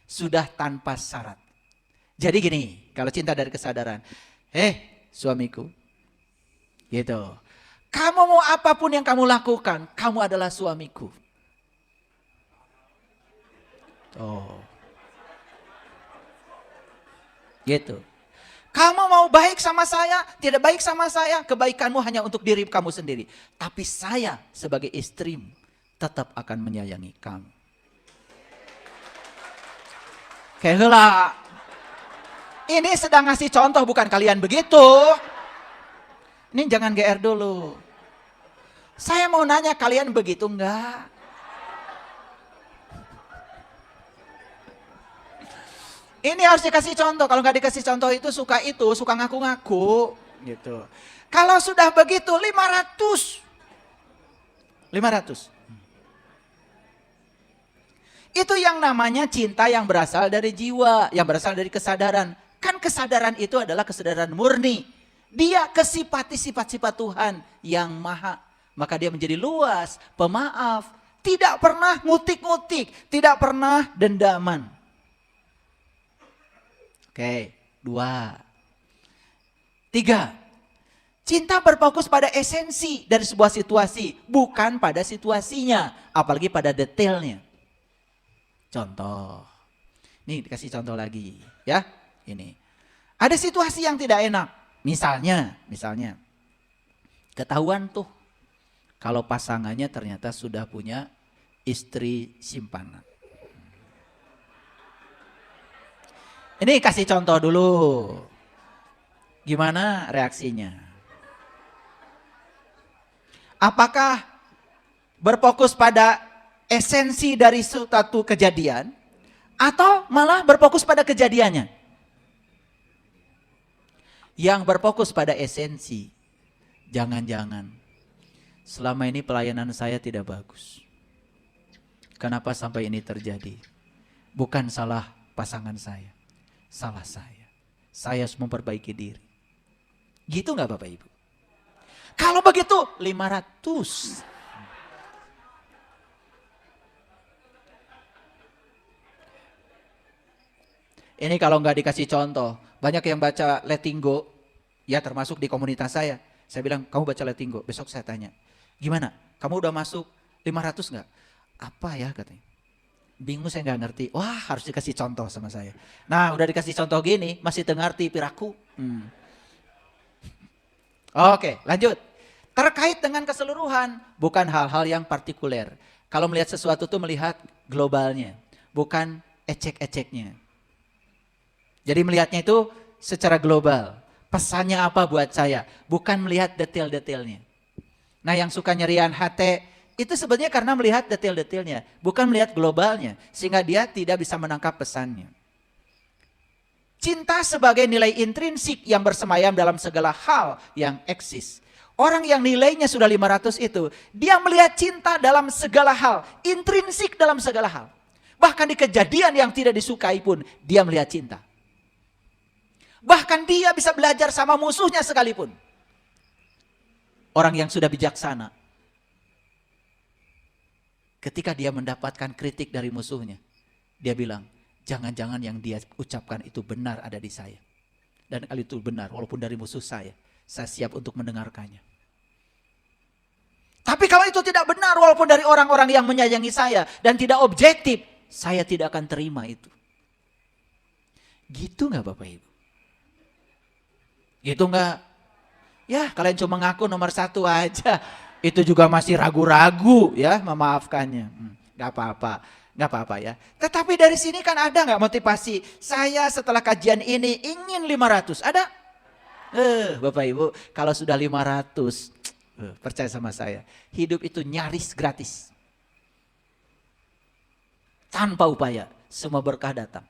Sudah tanpa syarat. Jadi gini, kalau cinta dari kesadaran. Suamiku. Gitu. Kamu mau apapun yang kamu lakukan, kamu adalah suamiku. Gitu. Kamu mau baik sama saya, tidak baik sama saya, kebaikanmu hanya untuk diri kamu sendiri. Tapi saya sebagai istrimu tetap akan menyayangi kamu. Kayak heula. Ini sedang ngasih contoh, bukan kalian begitu. Ini jangan GR dulu. Saya mau nanya, kalian begitu enggak? Ini harus dikasih contoh. Kalau nggak dikasih contoh itu, suka ngaku-ngaku. Gitu. Kalau sudah begitu, 500. Itu yang namanya cinta yang berasal dari jiwa, yang berasal dari kesadaran. Kan kesadaran itu adalah kesadaran murni. Dia kesipati sifat-sifat Tuhan yang maha. Maka dia menjadi luas, pemaaf, Tidak pernah ngutik-ngutik, tidak pernah dendaman. Oke, 2. 3. Cinta berfokus pada esensi dari sebuah situasi, bukan pada situasinya, apalagi pada detailnya. Contoh. Nih dikasih contoh lagi, ya. Ini. Ada situasi yang tidak enak. Misalnya ketahuan tuh kalau pasangannya ternyata sudah punya istri simpanan. Ini kasih contoh dulu. Gimana reaksinya? Apakah berfokus pada esensi dari suatu kejadian atau malah berfokus pada kejadiannya? Yang berfokus pada esensi. Jangan-jangan selama ini pelayanan saya tidak bagus. Kenapa sampai ini terjadi? Bukan salah pasangan saya, salah saya. Saya harus memperbaiki diri. Gitu nggak Bapak Ibu? Kalau begitu 500. Ini kalau nggak dikasih contoh, banyak yang baca Letting Go, ya termasuk di komunitas saya. Saya bilang, kamu baca Letting Go, besok saya tanya, gimana? Kamu udah masuk 500 nggak? Apa ya katanya? Bingung, saya nggak ngerti. Wah, harus dikasih contoh sama saya. Nah, udah dikasih contoh gini, masih ngerti piraku. Oke, lanjut. Terkait dengan keseluruhan, bukan hal-hal yang partikuler. Kalau melihat sesuatu tuh melihat globalnya, bukan ecek-eceknya. Jadi melihatnya itu secara global. Pesannya apa buat saya, bukan melihat detail-detailnya. Nah, yang suka nyerian hati itu sebenarnya karena melihat detail-detailnya, bukan melihat globalnya, sehingga dia tidak bisa menangkap pesannya. Cinta sebagai nilai intrinsik yang bersemayam dalam segala hal yang eksis. Orang yang nilainya sudah 500 itu, dia melihat cinta dalam segala hal, intrinsik dalam segala hal. Bahkan di kejadian yang tidak disukai pun, dia melihat cinta. Bahkan dia bisa belajar sama musuhnya sekalipun. Orang yang sudah bijaksana, ketika dia mendapatkan kritik dari musuhnya, dia bilang, jangan-jangan yang dia ucapkan itu benar ada di saya. Dan kali itu benar, walaupun dari musuh saya siap untuk mendengarkannya. Tapi kalau itu tidak benar, walaupun dari orang-orang yang menyayangi saya dan tidak objektif, saya tidak akan terima itu. Gitu nggak Bapak Ibu? Gitu nggak? Ya, kalian cuma ngaku nomor 1 aja. Itu juga masih ragu-ragu ya, memaafkannya. Nggak apa-apa. Nggak apa-apa ya. Tetapi dari sini kan ada nggak motivasi? Saya setelah kajian ini ingin 500. Ada? Bapak Ibu, kalau sudah 500, percaya sama saya, hidup itu nyaris gratis. Tanpa upaya, semua berkah datang.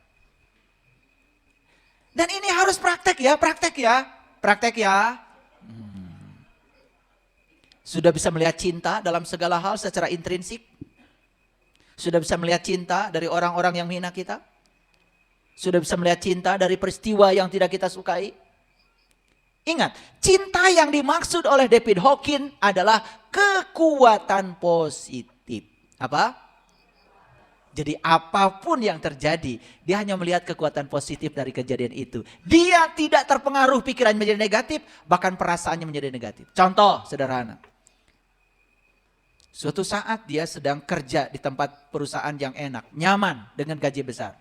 Dan ini harus praktek ya. Sudah bisa melihat cinta dalam segala hal secara intrinsik? Sudah bisa melihat cinta dari orang-orang yang menghina kita? Sudah bisa melihat cinta dari peristiwa yang tidak kita sukai? Ingat, cinta yang dimaksud oleh David Hawkins adalah kekuatan positif. Apa? Jadi apapun yang terjadi, dia hanya melihat kekuatan positif dari kejadian itu. Dia tidak terpengaruh pikiran menjadi negatif, bahkan perasaannya menjadi negatif. Contoh sederhana. Suatu saat dia sedang kerja di tempat perusahaan yang enak, nyaman dengan gaji besar.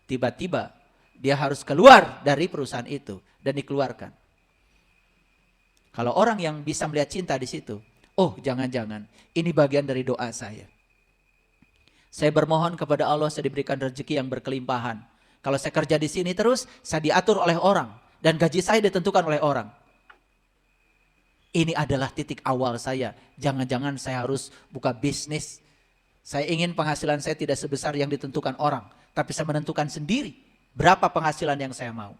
Tiba-tiba dia harus keluar dari perusahaan itu dan dikeluarkan. Kalau orang yang bisa melihat cinta di situ, oh jangan-jangan ini bagian dari doa saya. Saya bermohon kepada Allah saya diberikan rezeki yang berkelimpahan. Kalau saya kerja di sini terus, saya diatur oleh orang dan gaji saya ditentukan oleh orang. Ini adalah titik awal saya. Jangan-jangan saya harus buka bisnis. Saya ingin penghasilan saya tidak sebesar yang ditentukan orang, tapi saya menentukan sendiri berapa penghasilan yang saya mau.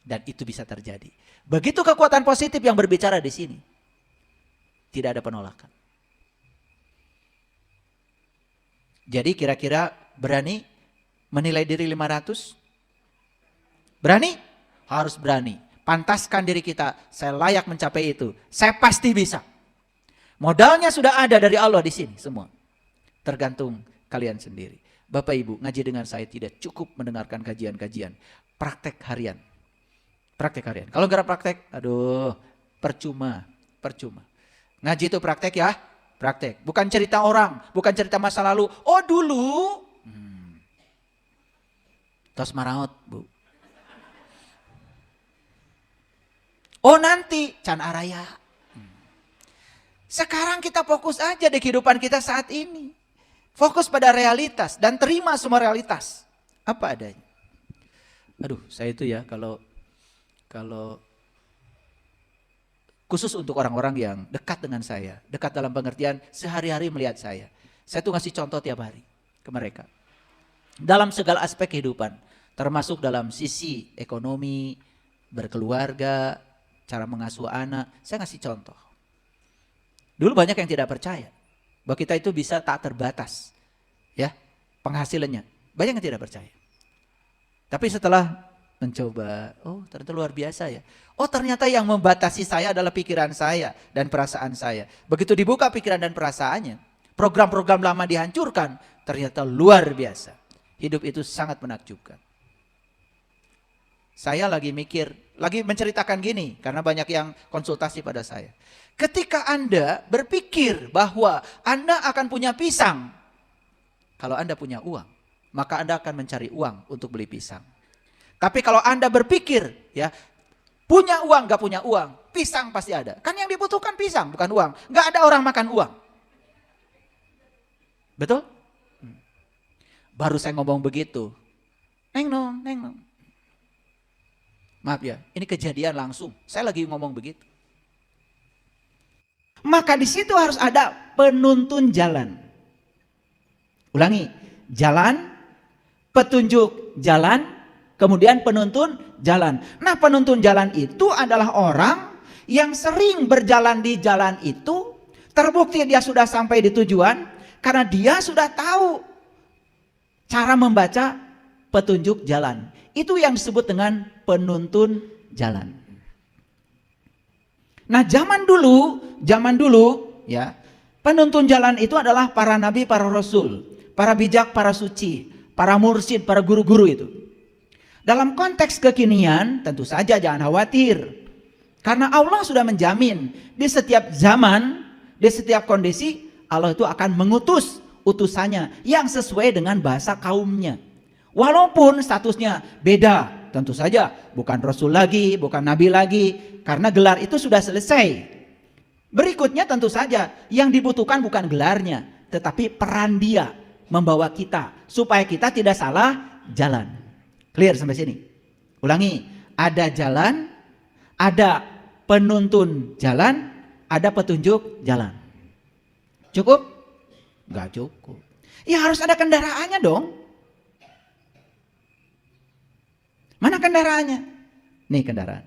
Dan itu bisa terjadi. Begitu kekuatan positif yang berbicara di sini. Tidak ada penolakan. Jadi kira-kira berani menilai diri 500? Berani? Harus berani. Pantaskan diri kita, saya layak mencapai itu. Saya pasti bisa. Modalnya sudah ada dari Allah di sini semua. Tergantung kalian sendiri. Bapak Ibu, ngaji dengan saya tidak cukup mendengarkan kajian-kajian. Praktek harian. Praktek harian. Kalau nggak praktek, aduh, percuma. Ngaji itu praktek ya, praktek. Bukan cerita orang, bukan cerita masa lalu. Oh dulu, tos maraot Bu. Oh nanti, can araya. Sekarang kita fokus aja di kehidupan kita saat ini. Fokus pada realitas dan terima semua realitas. Apa adanya. Aduh, saya itu ya kalau khusus untuk orang-orang yang dekat dengan saya. Dekat dalam pengertian sehari-hari melihat saya. Saya tuh ngasih contoh tiap hari ke mereka. Dalam segala aspek kehidupan. Termasuk dalam sisi ekonomi, berkeluarga, cara mengasuh anak. Saya ngasih contoh. Dulu banyak yang tidak percaya bahwa kita itu bisa tak terbatas, ya penghasilannya. Banyak yang tidak percaya. Tapi setelah mencoba, oh ternyata luar biasa ya. Oh ternyata yang membatasi saya adalah pikiran saya dan perasaan saya. Begitu dibuka pikiran dan perasaannya, program-program lama dihancurkan, ternyata luar biasa. Hidup itu sangat menakjubkan. Saya lagi menceritakan gini, karena banyak yang konsultasi pada saya. Ketika Anda berpikir bahwa Anda akan punya pisang, kalau Anda punya uang, maka Anda akan mencari uang untuk beli pisang. Tapi kalau Anda berpikir, ya punya uang, gak punya uang, pisang pasti ada. Kan yang dibutuhkan pisang, bukan uang. Gak ada orang makan uang. Betul? Baru saya ngomong begitu. Neng nong. Maaf ya, ini kejadian langsung. Saya lagi ngomong begitu. Maka di situ harus ada penuntun jalan. Ulangi, jalan, petunjuk jalan, kemudian penuntun jalan. Nah, penuntun jalan itu adalah orang yang sering berjalan di jalan itu, terbukti dia sudah sampai di tujuan karena dia sudah tahu cara membaca petunjuk jalan. Itu yang disebut dengan penuntun jalan. Nah, zaman dulu ya, penuntun jalan itu adalah para nabi, para rasul, para bijak, para suci, para mursyid, para guru-guru itu. Dalam konteks kekinian tentu saja jangan khawatir. Karena Allah sudah menjamin di setiap zaman, di setiap kondisi Allah itu akan mengutus utusannya yang sesuai dengan bahasa kaumnya. Walaupun statusnya beda, tentu saja bukan rasul lagi, bukan nabi lagi, karena gelar itu sudah selesai. Berikutnya tentu saja yang dibutuhkan bukan gelarnya, tetapi peran dia membawa kita supaya kita tidak salah jalan. Clear sampai sini? Ulangi, ada jalan, ada penuntun jalan, ada petunjuk jalan. Cukup? Enggak cukup. Ya harus ada kendaraannya dong. Mana kendaraannya? Nih kendaraan.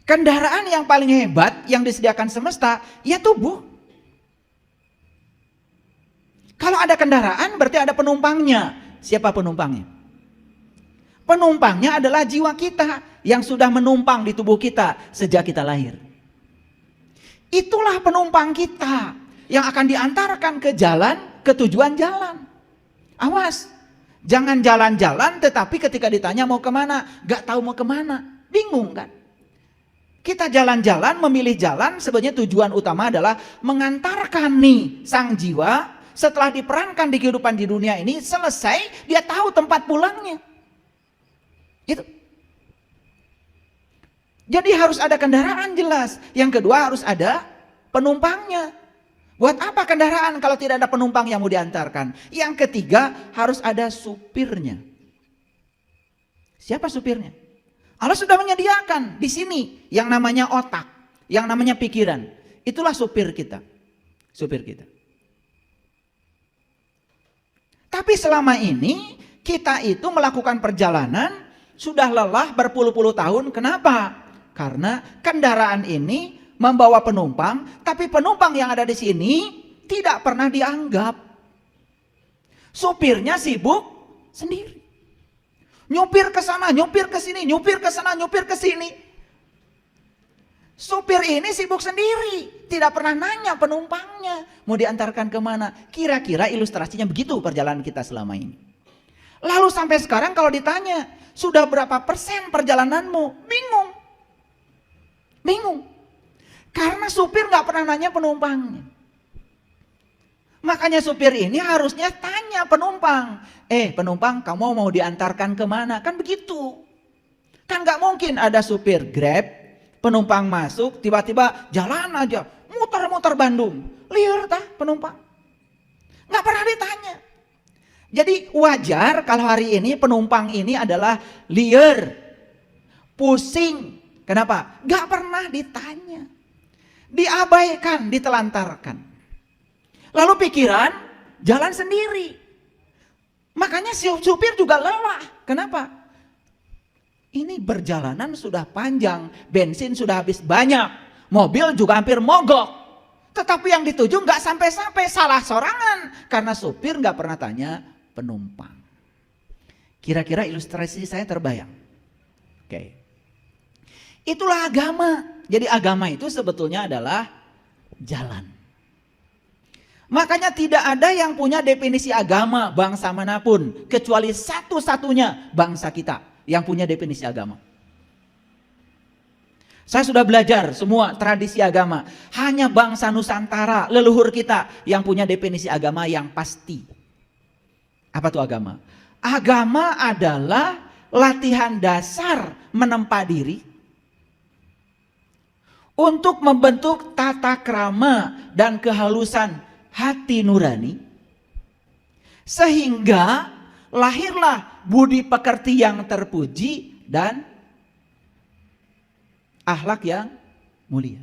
Kendaraan yang paling hebat yang disediakan semesta, ya tubuh. Kalau ada kendaraan berarti ada penumpangnya. Siapa penumpangnya? Penumpangnya adalah jiwa kita yang sudah menumpang di tubuh kita sejak kita lahir. Itulah penumpang kita yang akan diantarkan ke jalan, ke tujuan jalan. Awas, jangan jalan-jalan tetapi ketika ditanya mau kemana, gak tahu mau kemana, bingung kan? Kita jalan-jalan, memilih jalan, sebenarnya tujuan utama adalah mengantarkan nih sang jiwa setelah diperankan di kehidupan di dunia ini, selesai dia tahu tempat pulangnya. Gitu. Jadi harus ada kendaraan jelas. Yang kedua harus ada penumpangnya. Buat apa kendaraan kalau tidak ada penumpang yang mau diantarkan? Yang ketiga harus ada supirnya. Siapa supirnya? Allah sudah menyediakan di sini yang namanya otak, yang namanya pikiran. Itulah supir kita. Supir kita. Tapi selama ini kita itu melakukan perjalanan sudah lelah berpuluh-puluh tahun. Kenapa? Karena kendaraan ini membawa penumpang, tapi penumpang yang ada di sini tidak pernah dianggap. Supirnya sibuk sendiri. Nyupir ke sana, nyupir ke sini, nyupir ke sana, nyupir ke sini. Supir ini sibuk sendiri, tidak pernah nanya penumpangnya mau diantarkan kemana. Kira-kira ilustrasinya begitu perjalanan kita selama ini. Lalu sampai sekarang kalau ditanya, sudah berapa persen perjalananmu? Bingung. Bingung. Karena supir gak pernah nanya penumpangnya. Makanya supir ini harusnya tanya penumpang. Penumpang, kamu mau diantarkan kemana? Kan begitu. Kan gak mungkin ada supir Grab, penumpang masuk, tiba-tiba jalan aja, muter-muter Bandung. Liar tah penumpang. Gak pernah ditanya. Jadi wajar kalau hari ini penumpang ini adalah liar, pusing. Kenapa? Gak pernah ditanya. Diabaikan, ditelantarkan. Lalu pikiran jalan sendiri. Makanya si supir juga lelah. Kenapa? Ini perjalanan sudah panjang, bensin sudah habis banyak, mobil juga hampir mogok. Tetapi yang dituju nggak sampai-sampai, salah sorangan. Karena supir nggak pernah tanya penumpang. Kira-kira ilustrasi saya terbayang? Oke. Itulah agama. Jadi agama itu sebetulnya adalah jalan. Makanya tidak ada yang punya definisi agama bangsa manapun. Kecuali satu-satunya bangsa kita yang punya definisi agama. Saya sudah belajar semua tradisi agama. Hanya bangsa Nusantara, leluhur kita yang punya definisi agama yang pasti. Apa itu agama? Agama adalah latihan dasar menempa diri untuk membentuk tata krama dan kehalusan hati nurani, sehingga lahirlah budi pekerti yang terpuji dan akhlak yang mulia.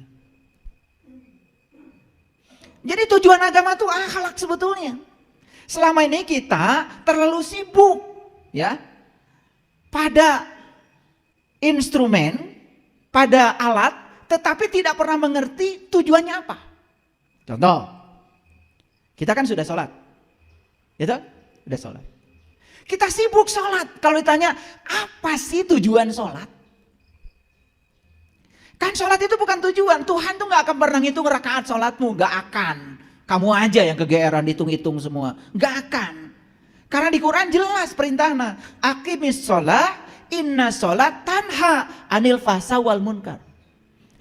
Jadi tujuan agama itu akhlak sebetulnya. Selama ini kita terlalu sibuk ya pada instrumen, pada alat, tetapi tidak pernah mengerti tujuannya apa. Contoh, kita kan sudah sholat, gitu? Sudah sholat. Kita sibuk sholat. Kalau ditanya apa sih tujuan sholat? Kan sholat itu bukan tujuan. Tuhan tuh gak akan pernah ngitung rakaat sholatmu, gak akan. Kamu aja yang kegeeran hitung-hitung semua. Gak akan. Karena di Quran jelas perintahnya. Aqimis sholat, inna sholat tanha anil fahsya wal munkar.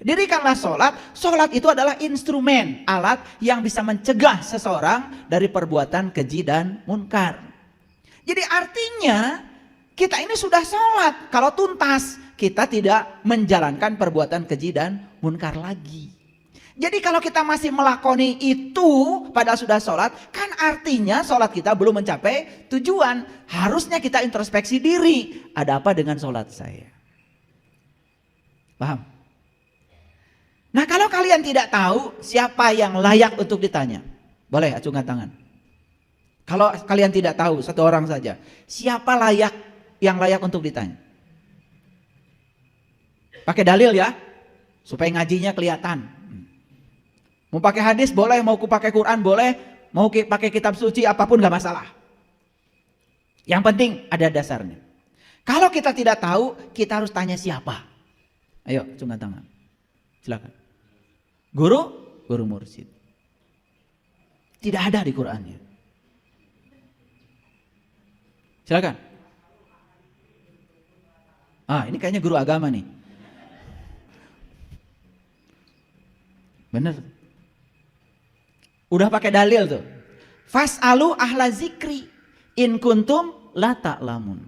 Dirikanlah sholat. Sholat itu adalah instrumen, alat yang bisa mencegah seseorang dari perbuatan keji dan munkar. Jadi artinya kita ini sudah sholat. Kalau tuntas, kita tidak menjalankan perbuatan keji dan munkar lagi. Jadi kalau kita masih melakoni itu padahal sudah sholat, kan artinya sholat kita belum mencapai tujuan. Harusnya kita introspeksi diri. Ada apa dengan sholat saya? Paham? Nah kalau kalian tidak tahu siapa yang layak untuk ditanya, boleh acungkan tangan. Kalau kalian tidak tahu, satu orang saja, siapa yang layak untuk ditanya? Pakai dalil ya, supaya ngajinya kelihatan. Mau pakai hadis boleh, mau pakai Quran boleh, mau pakai kitab suci apapun gak masalah. Yang penting ada dasarnya. Kalau kita tidak tahu, kita harus tanya siapa. Ayo, acungkan tangan. Silakan. Guru mursyid. Tidak ada di Qurannya. Silakan. Ini kayaknya guru agama nih. Bener. Udah pakai dalil tuh. Fas'alu ahla zikri in kuntum la ta'lamun.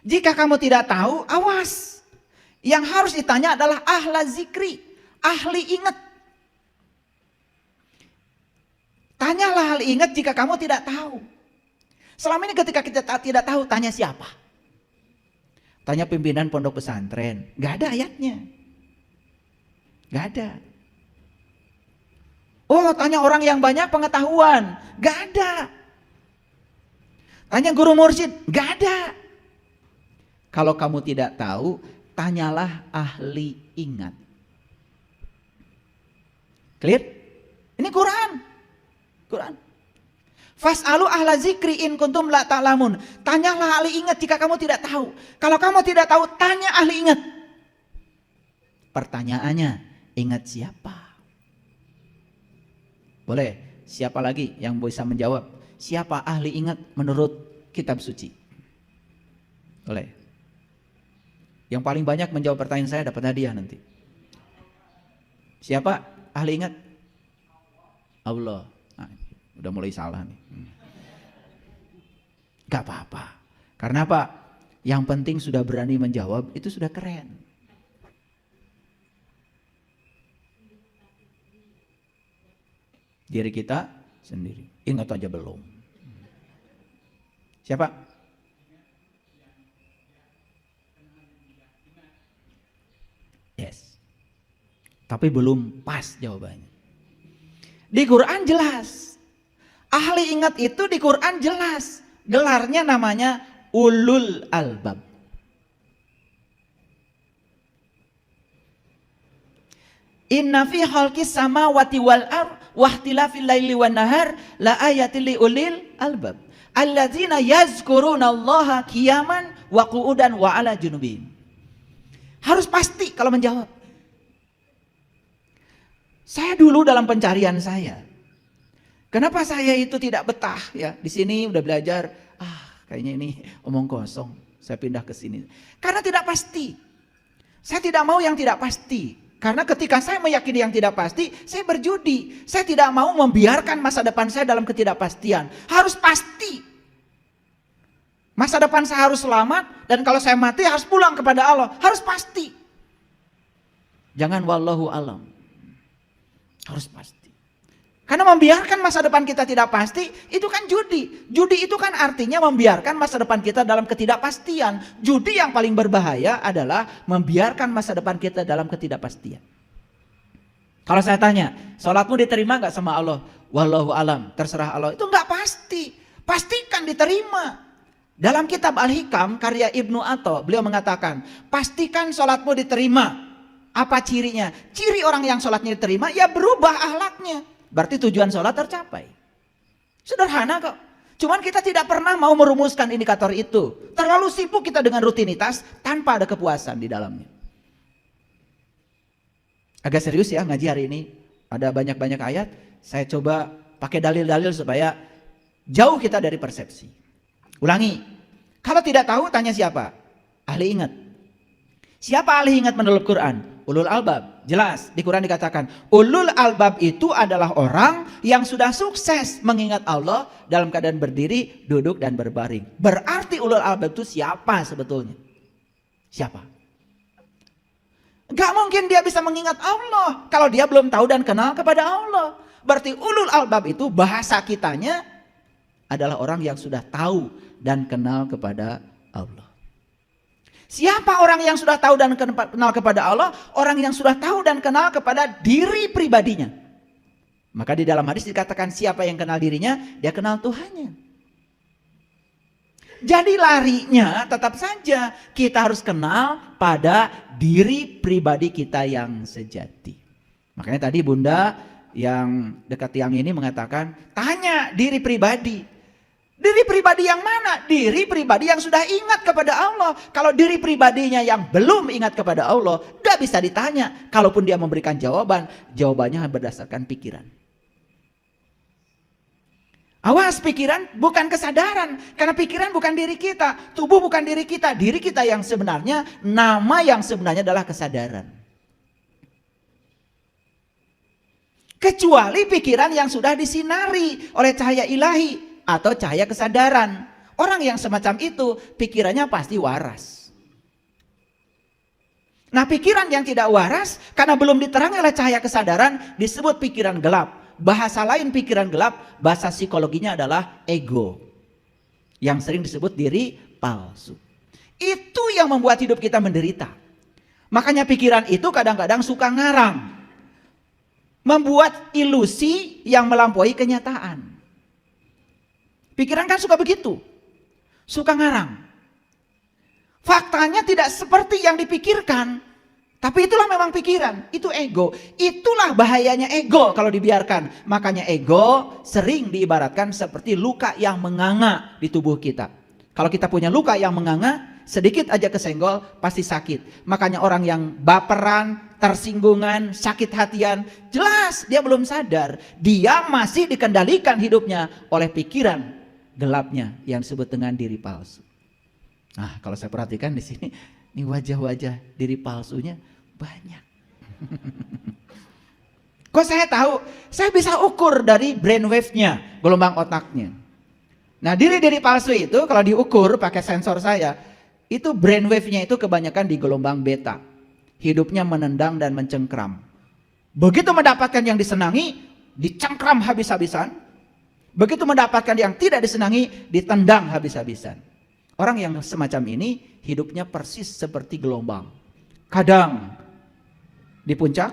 Jika kamu tidak tahu, awas. Yang harus ditanya adalah ahla zikri, ahli ingat. Tanyalah ahli ingat jika kamu tidak tahu. Selama ini ketika kita tidak tahu, tanya siapa? Tanya pimpinan pondok pesantren. Gak ada ayatnya. Gak ada. Oh, tanya orang yang banyak pengetahuan. Gak ada. Tanya guru mursyid. Gak ada. Kalau kamu tidak tahu, tanyalah ahli ingat. Clear? Ini Quran. Fas'alu ahla zikri in kuntum la ta'lamun. Tanyalah ahli ingat jika kamu tidak tahu. Kalau kamu tidak tahu, tanya ahli ingat. Pertanyaannya, ingat siapa? Boleh, siapa lagi yang bisa menjawab? Siapa ahli ingat menurut kitab suci? Boleh. Yang paling banyak menjawab pertanyaan saya dapat hadiah nanti. Siapa ahli ingat? Allah. Nah, udah mulai salah nih. Gak apa-apa. Karena apa? Yang penting sudah berani menjawab, itu sudah keren. Diri kita sendiri. Ingat aja belum. Siapa? Yes. Tapi belum pas jawabannya. Di Quran jelas. Ahli ingat itu di Quran jelas. Gelarnya namanya ulul albab. Inna fi khalqis samawati wal ardh wa ikhtilafil laili wan nahar la ayatil liulil albab alladzina yazkurunallaha qiyaman wa qu'udan wa ala junubihim. Harus pasti kalau menjawab. Saya dulu dalam pencarian saya, kenapa saya itu tidak betah ya? Di sini udah belajar, kayaknya ini omong kosong. Saya pindah ke sini. Karena tidak pasti. Saya tidak mau yang tidak pasti. Karena ketika saya meyakini yang tidak pasti, saya berjudi. Saya tidak mau membiarkan masa depan saya dalam ketidakpastian. Harus pasti. Masa depan saya harus selamat, dan kalau saya mati harus pulang kepada Allah. Harus pasti. Jangan wallahu alam. Harus pasti. Karena membiarkan masa depan kita tidak pasti, itu kan judi. Judi itu kan artinya membiarkan masa depan kita dalam ketidakpastian. Judi yang paling berbahaya adalah membiarkan masa depan kita dalam ketidakpastian. Kalau saya tanya, sholatmu diterima gak sama Allah? Wallahu alam, terserah Allah. Itu gak pasti. Pastikan diterima. Dalam kitab Al-Hikam, karya Ibnu Atha, beliau mengatakan, pastikan sholatmu diterima. Apa cirinya? Ciri orang yang sholatnya diterima, ya berubah akhlaknya. Berarti tujuan sholat tercapai. Sederhana kok. Cuman kita tidak pernah mau merumuskan indikator itu. Terlalu sibuk kita dengan rutinitas tanpa ada kepuasan di dalamnya. Agak serius ya ngaji hari ini. Ada banyak-banyak ayat. Saya coba pakai dalil-dalil supaya jauh kita dari persepsi. Ulangi. Kalau tidak tahu tanya siapa? Ahli ingat. Siapa ahli ingat menurut Quran? Ulul albab. Jelas di Quran dikatakan ulul albab itu adalah orang yang sudah sukses mengingat Allah dalam keadaan berdiri, duduk dan berbaring. Berarti ulul albab itu siapa sebetulnya? Siapa? Gak mungkin dia bisa mengingat Allah kalau dia belum tahu dan kenal kepada Allah. Berarti ulul albab itu bahasa kitanya adalah orang yang sudah tahu dan kenal kepada Allah. Siapa orang yang sudah tahu dan kenal kepada Allah? Orang yang sudah tahu dan kenal kepada diri pribadinya. Maka di dalam hadis dikatakan siapa yang kenal dirinya, dia kenal Tuhannya. Jadi larinya tetap saja kita harus kenal pada diri pribadi kita yang sejati. Makanya tadi Bunda yang dekat tiang ini mengatakan, tanya diri pribadi. Diri pribadi yang mana? Diri pribadi yang sudah ingat kepada Allah. Kalau diri pribadinya yang belum ingat kepada Allah, gak bisa ditanya. Kalaupun dia memberikan jawaban, jawabannya berdasarkan pikiran. Awas, pikiran bukan kesadaran. Karena pikiran bukan diri kita. Tubuh bukan diri kita. Diri kita yang sebenarnya, nama yang sebenarnya adalah kesadaran. Kecuali pikiran yang sudah disinari oleh cahaya ilahi atau cahaya kesadaran. Orang yang semacam itu pikirannya pasti waras. Nah, pikiran yang tidak waras karena belum diterangi oleh cahaya kesadaran disebut pikiran gelap. Bahasa lain pikiran gelap, bahasa psikologinya adalah ego. Yang sering disebut diri palsu. Itu yang membuat hidup kita menderita. Makanya pikiran itu kadang-kadang suka ngarang. Membuat ilusi yang melampaui kenyataan. Pikiran kan suka begitu. Suka ngarang. Faktanya tidak seperti yang dipikirkan. Tapi itulah memang pikiran. Itu ego. Itulah bahayanya ego kalau dibiarkan. Makanya ego sering diibaratkan seperti luka yang menganga di tubuh kita. Kalau kita punya luka yang menganga, sedikit aja kesenggol pasti sakit. Makanya orang yang baperan, tersinggungan, sakit hatian, jelas dia belum sadar. Dia masih dikendalikan hidupnya oleh pikiran gelapnya yang disebut dengan diri palsu. Nah, kalau saya perhatikan di sini, ini wajah-wajah diri palsunya banyak. Kok saya tahu? Saya bisa ukur dari brainwave-nya, gelombang otaknya. Nah, diri-diri palsu itu kalau diukur pakai sensor saya, itu brainwave-nya itu kebanyakan di gelombang beta. Hidupnya menendang dan mencengkram. Begitu mendapatkan yang disenangi, dicengkram habis-habisan. Begitu mendapatkan yang tidak disenangi, ditendang habis-habisan. Orang yang semacam ini hidupnya persis seperti gelombang. Kadang di puncak,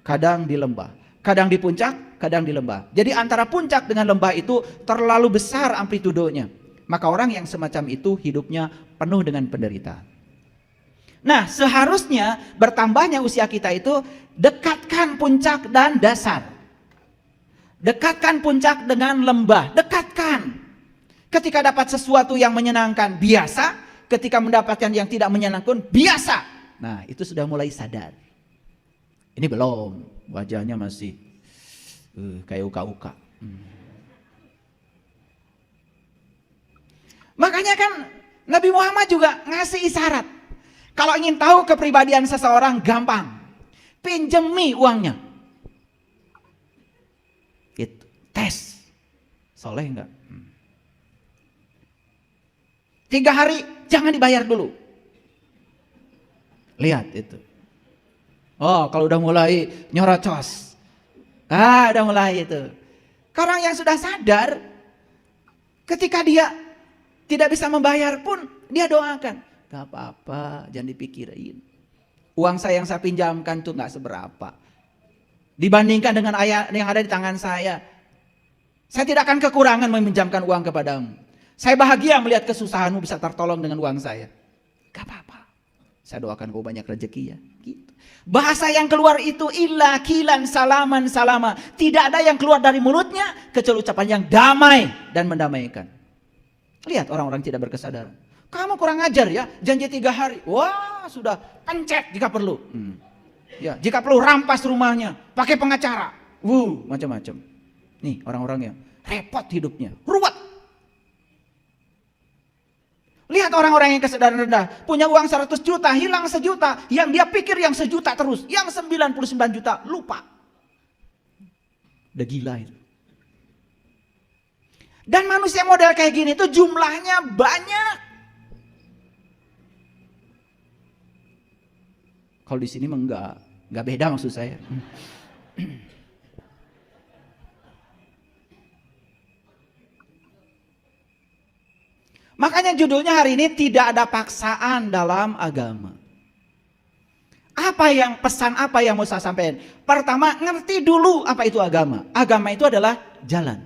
kadang di lembah. Kadang di puncak, kadang di lembah. Jadi antara puncak dengan lembah itu terlalu besar amplitudonya. Maka orang yang semacam itu hidupnya penuh dengan penderitaan. Nah, seharusnya bertambahnya usia kita itu dekatkan puncak dan dasar. Dekatkan puncak dengan lembah, dekatkan. Ketika dapat sesuatu yang menyenangkan, biasa. Ketika mendapatkan yang tidak menyenangkan, biasa. Nah, itu sudah mulai sadar. Ini belum, wajahnya masih kayak uka-uka. Makanya kan Nabi Muhammad juga ngasih isyarat. Kalau ingin tahu kepribadian seseorang gampang, pinjemi uangnya. Gitu. Tes, soleh enggak? 3 hari jangan dibayar dulu. Lihat itu. Oh, kalau udah mulai nyorocos. Udah mulai itu. Orang yang sudah sadar, ketika dia tidak bisa membayar pun, dia doakan. Gak apa-apa, jangan dipikirin. Uang saya yang saya pinjamkan tuh gak seberapa. Dibandingkan dengan yang ada di tangan saya tidak akan kekurangan meminjamkan uang kepadamu. Saya bahagia melihat kesusahanmu bisa tertolong dengan uang saya. Gak apa-apa. Saya doakan kau banyak rezeki ya. Gitu. Bahasa yang keluar itu illa kilan salaman salama. Tidak ada yang keluar dari mulutnya kecuali ucapan yang damai dan mendamaikan. Lihat orang-orang tidak berkesadaran. Kamu kurang ajar ya, janji 3 hari. Wah, sudah pencet jika perlu. Ya, jika perlu rampas rumahnya, pakai pengacara. Macam-macam. Nih orang-orang yang repot hidupnya, ruwet. Lihat orang-orang yang kesadaran rendah, punya uang 100 juta, hilang 1 juta, yang dia pikir yang 1 juta terus, yang 99 juta lupa. Udah gila itu. Dan manusia model kayak gini tuh jumlahnya banyak. Kalau di sini mah enggak beda maksud saya. Makanya judulnya hari ini tidak ada paksaan dalam agama. Pesan apa yang mau saya sampaikan? Pertama, ngerti dulu apa itu agama. Agama itu adalah jalan.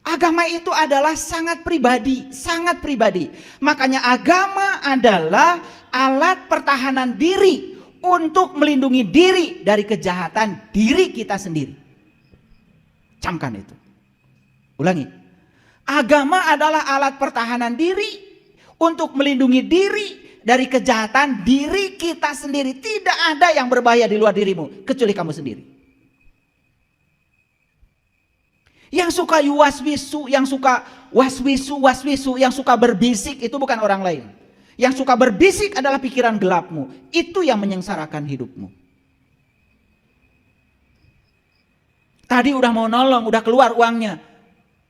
Agama itu adalah sangat pribadi, sangat pribadi. Makanya agama adalah alat pertahanan diri untuk melindungi diri dari kejahatan diri kita sendiri. Camkan itu. Ulangi. Agama adalah alat pertahanan diri untuk melindungi diri dari kejahatan diri kita sendiri. Tidak ada yang berbahaya di luar dirimu kecuali kamu sendiri. Yang suka waswisu, yang suka waswisu, yang suka berbisik itu bukan orang lain. Yang suka berbisik adalah pikiran gelapmu. Itu yang menyengsarakan hidupmu. Tadi udah mau nolong, udah keluar uangnya.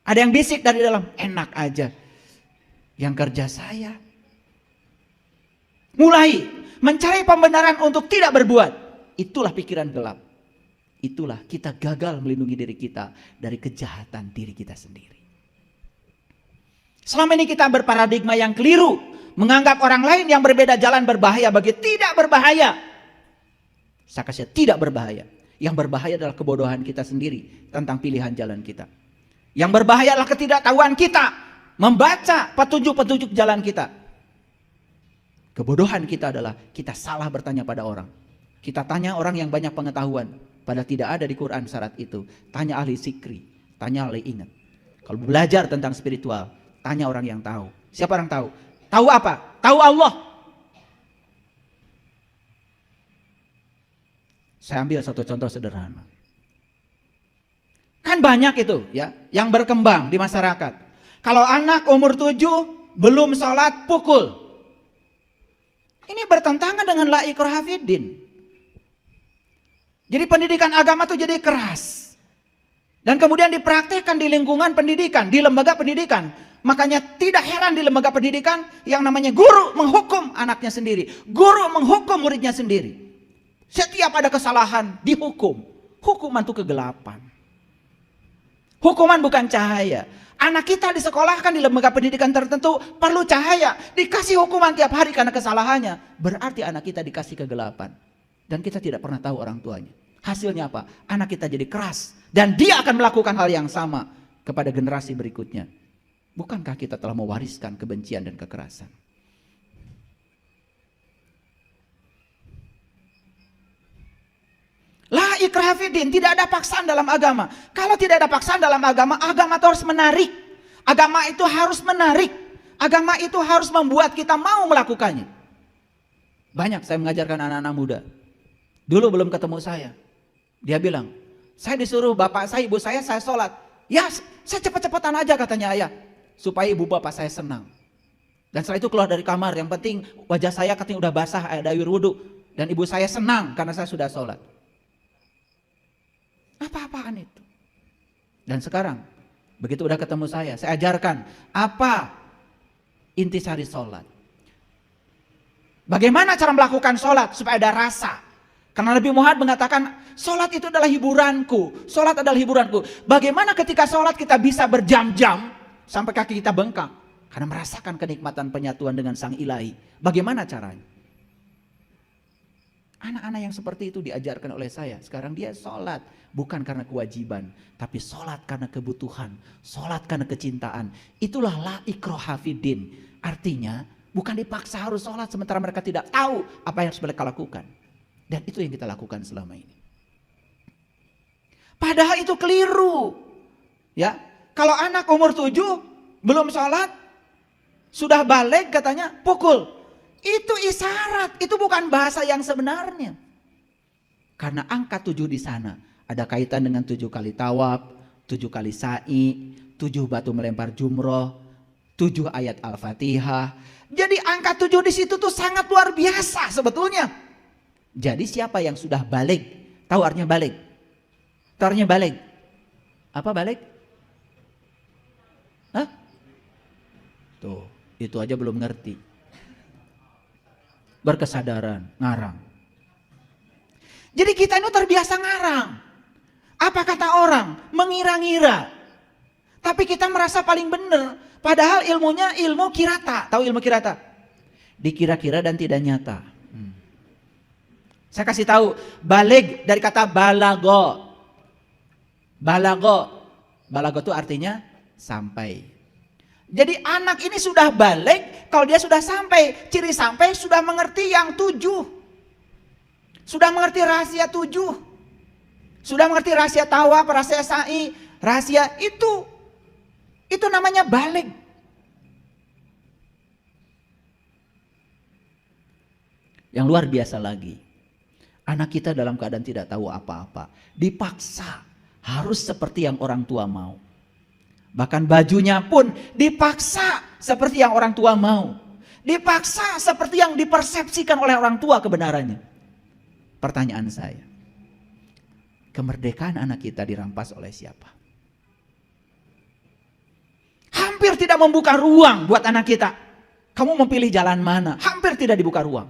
Ada yang bisik dari dalam, enak aja. Yang kerja saya. Mulai mencari pembenaran untuk tidak berbuat. Itulah pikiran gelap. Itulah kita gagal melindungi diri kita dari kejahatan diri kita sendiri. Selama ini kita berparadigma yang keliru. Menganggap orang lain yang berbeda jalan berbahaya bagi tidak berbahaya. Saya kasih tidak berbahaya. Yang berbahaya adalah kebodohan kita sendiri tentang pilihan jalan kita. Yang berbahaya adalah ketidaktahuan kita membaca petunjuk-petunjuk jalan kita. Kebodohan kita adalah kita salah bertanya pada orang. Kita tanya orang yang banyak pengetahuan, padahal tidak ada di Quran syarat itu. Tanya ahli sikri, tanya ahli ingat. Kalau belajar tentang spiritual, tanya orang yang tahu. Siapa orang tahu? Tahu apa? tahu Allah. Saya ambil satu contoh sederhana. Kan banyak itu ya yang berkembang di masyarakat. Kalau anak umur 7 belum sholat, pukul. Ini bertentangan dengan la ikraha fiddin. Jadi pendidikan agama itu jadi keras. Dan kemudian dipraktekkan di lingkungan pendidikan, di lembaga pendidikan. Makanya tidak heran di lembaga pendidikan yang namanya guru menghukum anaknya sendiri. Guru menghukum muridnya sendiri. Setiap ada kesalahan dihukum. Hukuman itu kegelapan. Hukuman bukan cahaya. Anak kita disekolahkan di lembaga pendidikan tertentu perlu cahaya. Dikasih hukuman tiap hari karena kesalahannya. Berarti anak kita dikasih kegelapan. Dan kita tidak pernah tahu orang tuanya. Hasilnya apa? Anak kita jadi keras. Dan dia akan melakukan hal yang sama kepada generasi berikutnya. Bukankah kita telah mewariskan kebencian dan kekerasan? La ikraha fiddin, tidak ada paksaan dalam agama. Kalau tidak ada paksaan dalam agama, agama itu harus menarik. Agama itu harus menarik. Agama itu harus membuat kita mau melakukannya. Banyak saya mengajarkan anak-anak muda. Dulu belum ketemu saya. Dia bilang, saya disuruh bapak saya, ibu saya sholat. Ya, saya cepet-cepetan aja katanya ayah. Supaya ibu bapak saya senang. Dan setelah itu keluar dari kamar. Yang penting wajah saya katanya udah basah, ada air wudhu. Dan ibu saya senang karena saya sudah sholat. Apa-apaan itu. Dan sekarang, begitu udah ketemu saya ajarkan apa intisari sholat. Bagaimana cara melakukan sholat supaya ada rasa. Karena Nabi Muhammad mengatakan, sholat itu adalah hiburanku. Sholat adalah hiburanku. Bagaimana ketika sholat kita bisa berjam-jam sampai kaki kita bengkak. Karena merasakan kenikmatan penyatuan dengan Sang Ilahi. Bagaimana caranya? Anak-anak yang seperti itu diajarkan oleh saya. Sekarang dia sholat. Bukan karena kewajiban. Tapi sholat karena kebutuhan. Sholat karena kecintaan. Itulah la ikraha fiddin. Artinya bukan dipaksa harus sholat. Sementara mereka tidak tahu apa yang harus mereka lakukan. Dan itu yang kita lakukan selama ini. Padahal itu keliru. Ya, kalau anak umur 7 belum sholat. Sudah balik katanya pukul. Itu isyarat, itu bukan bahasa yang sebenarnya. Karena angka 7 di sana ada kaitan dengan 7 kali tawaf, 7 kali sa'i, 7 batu melempar jumroh, 7 ayat Al-Fatihah. Jadi angka 7 di situ tuh sangat luar biasa sebetulnya. Jadi siapa yang sudah balik? Tahu artinya balik? Tahu artinya balik? Apa balik? Hah? Tuh, itu aja belum ngerti. Berkesadaran, ngarang. Jadi kita ini terbiasa ngarang. Apa kata orang? Mengira-ngira. Tapi kita merasa paling benar. Padahal ilmunya ilmu kirata. Tahu ilmu kirata? Dikira-kira dan tidak nyata. Saya kasih tahu. Balig dari kata balago. Balago. Balago itu artinya sampai. Jadi anak ini sudah balik, kalau dia sudah sampai, ciri sampai sudah mengerti yang 7. Sudah mengerti rahasia 7. Sudah mengerti rahasia tawaf, rahasia sa'i, rahasia itu. Itu namanya balik. Yang luar biasa lagi, anak kita dalam keadaan tidak tahu apa-apa, dipaksa harus seperti yang orang tua mau. Bahkan bajunya pun dipaksa seperti yang orang tua mau. Dipaksa seperti yang dipersepsikan oleh orang tua kebenarannya. Pertanyaan saya, kemerdekaan anak kita dirampas oleh siapa? Hampir tidak membuka ruang buat anak kita. Kamu memilih jalan mana? Hampir tidak dibuka ruang.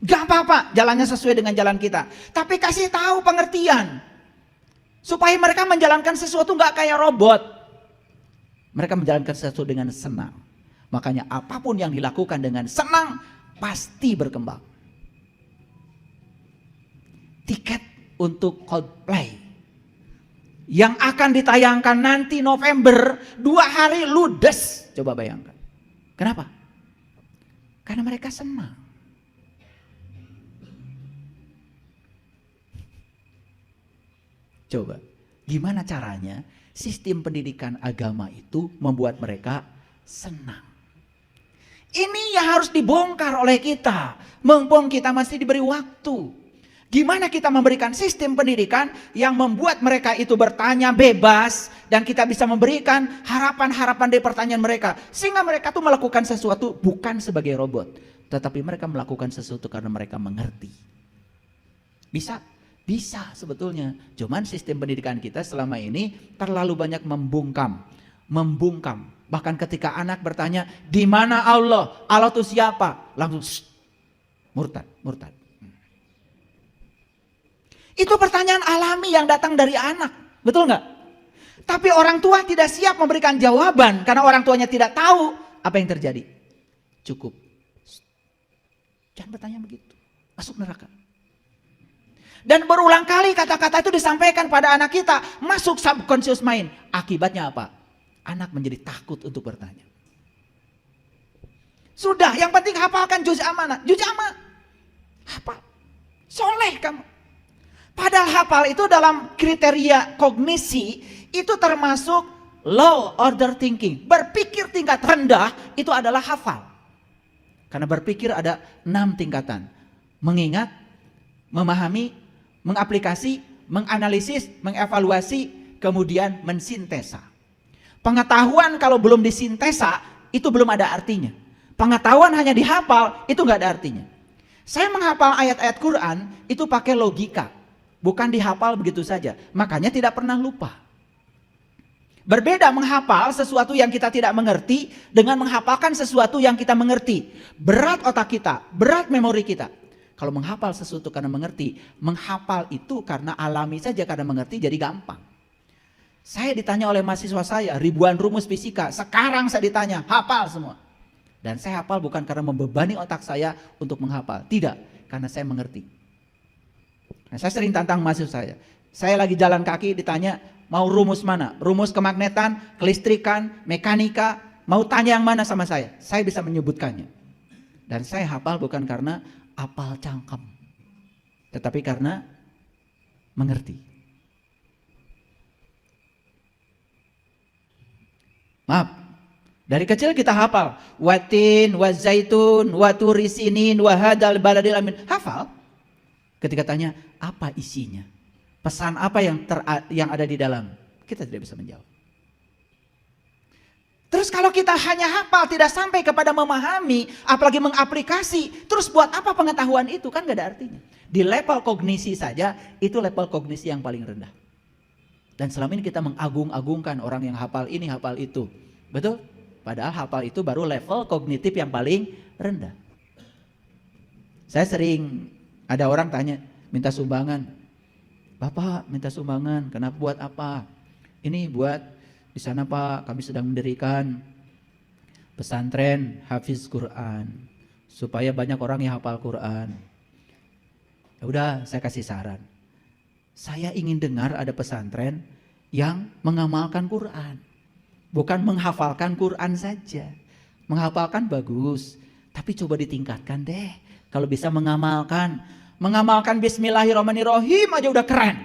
Gak apa-apa jalannya sesuai dengan jalan kita. Tapi kasih tahu pengertian. Supaya mereka menjalankan sesuatu gak kayak robot. Mereka menjalankan sesuatu dengan senang. Makanya apapun yang dilakukan dengan senang pasti berkembang. Tiket untuk Coldplay yang akan ditayangkan nanti November 2 hari ludes. Coba bayangkan. Kenapa? Karena mereka senang. Coba, gimana caranya sistem pendidikan agama itu membuat mereka senang? Ini yang harus dibongkar oleh kita. Mumpung kita masih diberi waktu. Gimana kita memberikan sistem pendidikan yang membuat mereka itu bertanya bebas. Dan kita bisa memberikan harapan-harapan dari pertanyaan mereka. Sehingga mereka tuh melakukan sesuatu bukan sebagai robot. Tetapi mereka melakukan sesuatu karena mereka mengerti. Bisa? Bisa sebetulnya. Cuman sistem pendidikan kita selama ini terlalu banyak membungkam. Bahkan ketika anak bertanya, di mana Allah? Allah itu siapa? Langsung murtad. Itu pertanyaan alami yang datang dari anak. Betul nggak? Tapi orang tua tidak siap memberikan jawaban. Karena orang tuanya tidak tahu apa yang terjadi. Cukup. Jangan bertanya begitu. Masuk neraka. Dan berulang kali kata-kata itu disampaikan pada anak kita. Masuk subconscious mind. Akibatnya apa? Anak menjadi takut untuk bertanya. Sudah, yang penting hafalkan juz amma. Juz amma. Hafal. Soleh kamu. Padahal hafal itu dalam kriteria kognisi itu termasuk low order thinking. Berpikir tingkat rendah itu adalah hafal. Karena berpikir ada 6 tingkatan. Mengingat, memahami, mengaplikasi, menganalisis, mengevaluasi, kemudian mensintesa. Pengetahuan kalau belum disintesa itu belum ada artinya. Pengetahuan hanya dihafal itu nggak ada artinya. Saya menghafal ayat-ayat Quran itu pakai logika. Bukan dihafal begitu saja. Makanya tidak pernah lupa. Berbeda menghafal sesuatu yang kita tidak mengerti dengan menghafalkan sesuatu yang kita mengerti. Berat otak kita, berat memori kita. Kalau menghafal sesuatu karena mengerti, menghafal itu karena alami saja karena mengerti jadi gampang. Saya ditanya oleh mahasiswa saya ribuan rumus fisika, sekarang saya ditanya hafal semua. Dan saya hafal bukan karena membebani otak saya untuk menghafal, tidak, karena saya mengerti. Nah, saya sering tantang mahasiswa saya lagi jalan kaki ditanya mau rumus mana? Rumus kemagnetan, kelistrikan, mekanika, mau tanya yang mana sama saya bisa menyebutkannya. Dan saya hafal bukan karena apal cangkem, tetapi karena mengerti. Maaf, dari kecil kita hafal watin, wazaitun, waturisinin, wahadal baladil amin. Hafal. Ketika tanya apa isinya, pesan apa yang ada di dalam, kita tidak bisa menjawab. Terus kalau kita hanya hafal tidak sampai kepada memahami, apalagi mengaplikasi, terus buat apa pengetahuan itu? Kan gak ada artinya. Di level kognisi saja itu level kognisi yang paling rendah. Dan selama ini kita mengagung-agungkan orang yang hafal ini, hafal itu. Betul? Padahal hafal itu baru level kognitif yang paling rendah. Saya sering ada orang tanya, minta sumbangan. Bapak minta sumbangan, kenapa buat apa? Ini buat di sana Pak, kami sedang mendirikan pesantren hafiz Quran. Supaya banyak orang yang hafal Quran. Ya udah, saya kasih saran. Saya ingin dengar ada pesantren yang mengamalkan Quran. Bukan menghafalkan Quran saja. Menghafalkan bagus, tapi coba ditingkatkan deh. Kalau bisa mengamalkan bismillahirrahmanirrahim aja udah keren.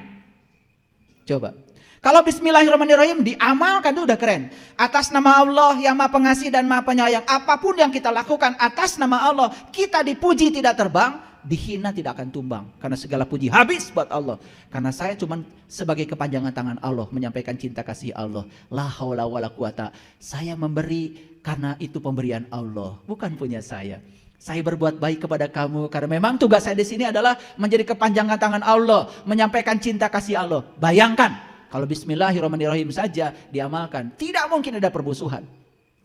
Coba. Kalau bismillahirrahmanirrahim diamalkan itu udah keren. Atas nama Allah yang Maha Pengasih dan Maha Penyayang. Apapun yang kita lakukan atas nama Allah, kita dipuji tidak terbang, dihina tidak akan tumbang. Karena segala puji habis buat Allah. Karena saya cuma sebagai kepanjangan tangan Allah menyampaikan cinta kasih Allah. La haula wala quwata. Saya memberi karena itu pemberian Allah, bukan punya saya. Saya berbuat baik kepada kamu karena memang tugas saya di sini adalah menjadi kepanjangan tangan Allah, menyampaikan cinta kasih Allah. Bayangkan kalau bismillahirrahmanirrahim saja diamalkan, tidak mungkin ada permusuhan.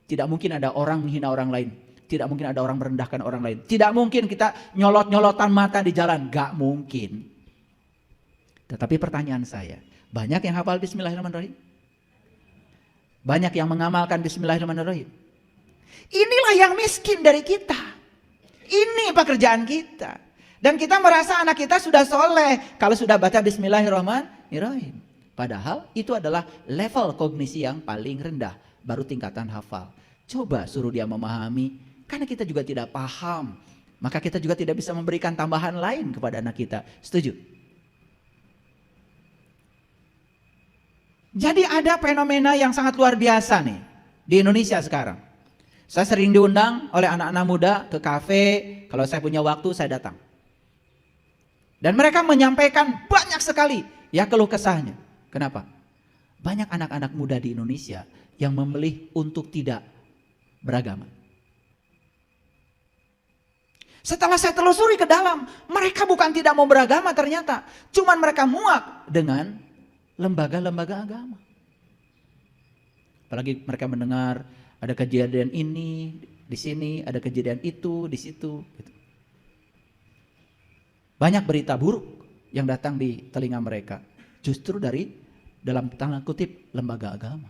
Tidak mungkin ada orang menghina orang lain. Tidak mungkin ada orang merendahkan orang lain. Tidak mungkin kita nyolot-nyolotan mata di jalan. Gak mungkin. Tetapi pertanyaan saya, banyak yang hafal bismillahirrahmanirrahim? Banyak yang mengamalkan bismillahirrahmanirrahim? Inilah yang miskin dari kita. Ini pekerjaan kita. Dan kita merasa anak kita sudah soleh kalau sudah baca bismillahirrahmanirrahim. Padahal itu adalah level kognisi yang paling rendah. Baru tingkatan hafal. Coba suruh dia memahami. Karena kita juga tidak paham. Maka kita juga tidak bisa memberikan tambahan lain kepada anak kita. Setuju? Jadi ada fenomena yang sangat luar biasa nih. Di Indonesia sekarang. Saya sering diundang oleh anak-anak muda ke kafe, kalau saya punya waktu saya datang. Dan mereka menyampaikan banyak sekali ya keluh kesahnya. Kenapa? Banyak anak-anak muda di Indonesia yang memilih untuk tidak beragama. Setelah saya telusuri ke dalam, mereka bukan tidak mau beragama ternyata. Cuman mereka muak dengan lembaga-lembaga agama. Apalagi mereka mendengar ada kejadian ini di sini, ada kejadian itu di situ. Gitu. Banyak berita buruk yang datang di telinga mereka. Justru dari dalam tanda kutip lembaga agama.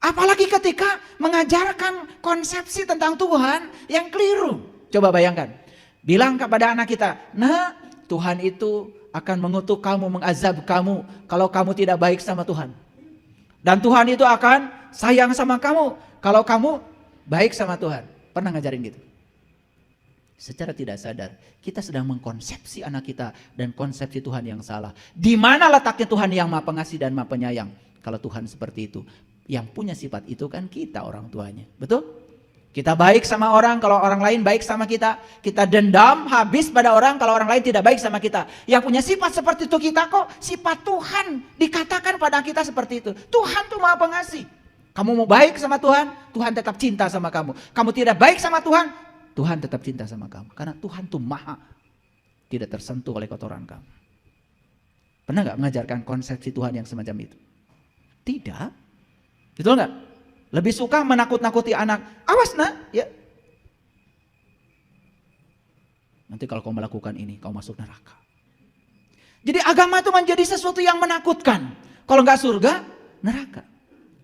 Apalagi ketika mengajarkan konsepsi tentang Tuhan yang keliru. Coba bayangkan. Bilang kepada anak kita, nah Tuhan itu akan mengutuk kamu, mengazab kamu kalau kamu tidak baik sama Tuhan. Dan Tuhan itu akan sayang sama kamu kalau kamu baik sama Tuhan. Pernah ngajarin gitu? Secara tidak sadar, kita sedang mengkonsepsi anak kita dan konsepsi Tuhan yang salah. Di mana letaknya Tuhan yang Maha Pengasih dan Maha Penyayang? Kalau Tuhan seperti itu. Yang punya sifat itu kan kita orang tuanya. Betul? Kita baik sama orang kalau orang lain baik sama kita. Kita dendam habis pada orang kalau orang lain tidak baik sama kita. Yang punya sifat seperti itu kita kok. Sifat Tuhan dikatakan pada kita seperti itu. Tuhan tuh Maha Pengasih. Kamu mau baik sama Tuhan, Tuhan tetap cinta sama kamu. Kamu tidak baik sama Tuhan, Tuhan tetap cinta sama kamu. Karena Tuhan tuh maha tidak tersentuh oleh kotoran kamu. Pernah gak mengajarkan konsepsi Tuhan yang semacam itu? Tidak. Betul gak? Lebih suka menakut-nakuti anak. Awas nak, ya. Nanti kalau kau melakukan ini, kau masuk neraka. Jadi agama itu menjadi sesuatu yang menakutkan. Kalau gak surga, neraka.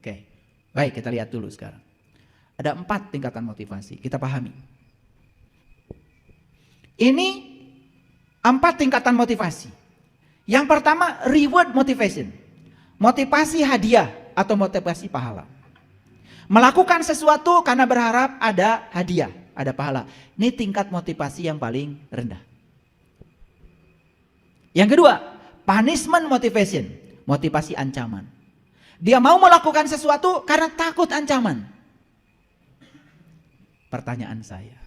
Oke, baik kita lihat dulu sekarang. Ada 4 tingkatan motivasi, kita pahami. Ini 4 tingkatan motivasi. Yang pertama reward motivation. Motivasi hadiah atau motivasi pahala. Melakukan sesuatu karena berharap ada hadiah, ada pahala. Ini tingkat motivasi yang paling rendah. Yang kedua, punishment motivation. Motivasi ancaman. Dia mau melakukan sesuatu karena takut ancaman. Pertanyaan saya,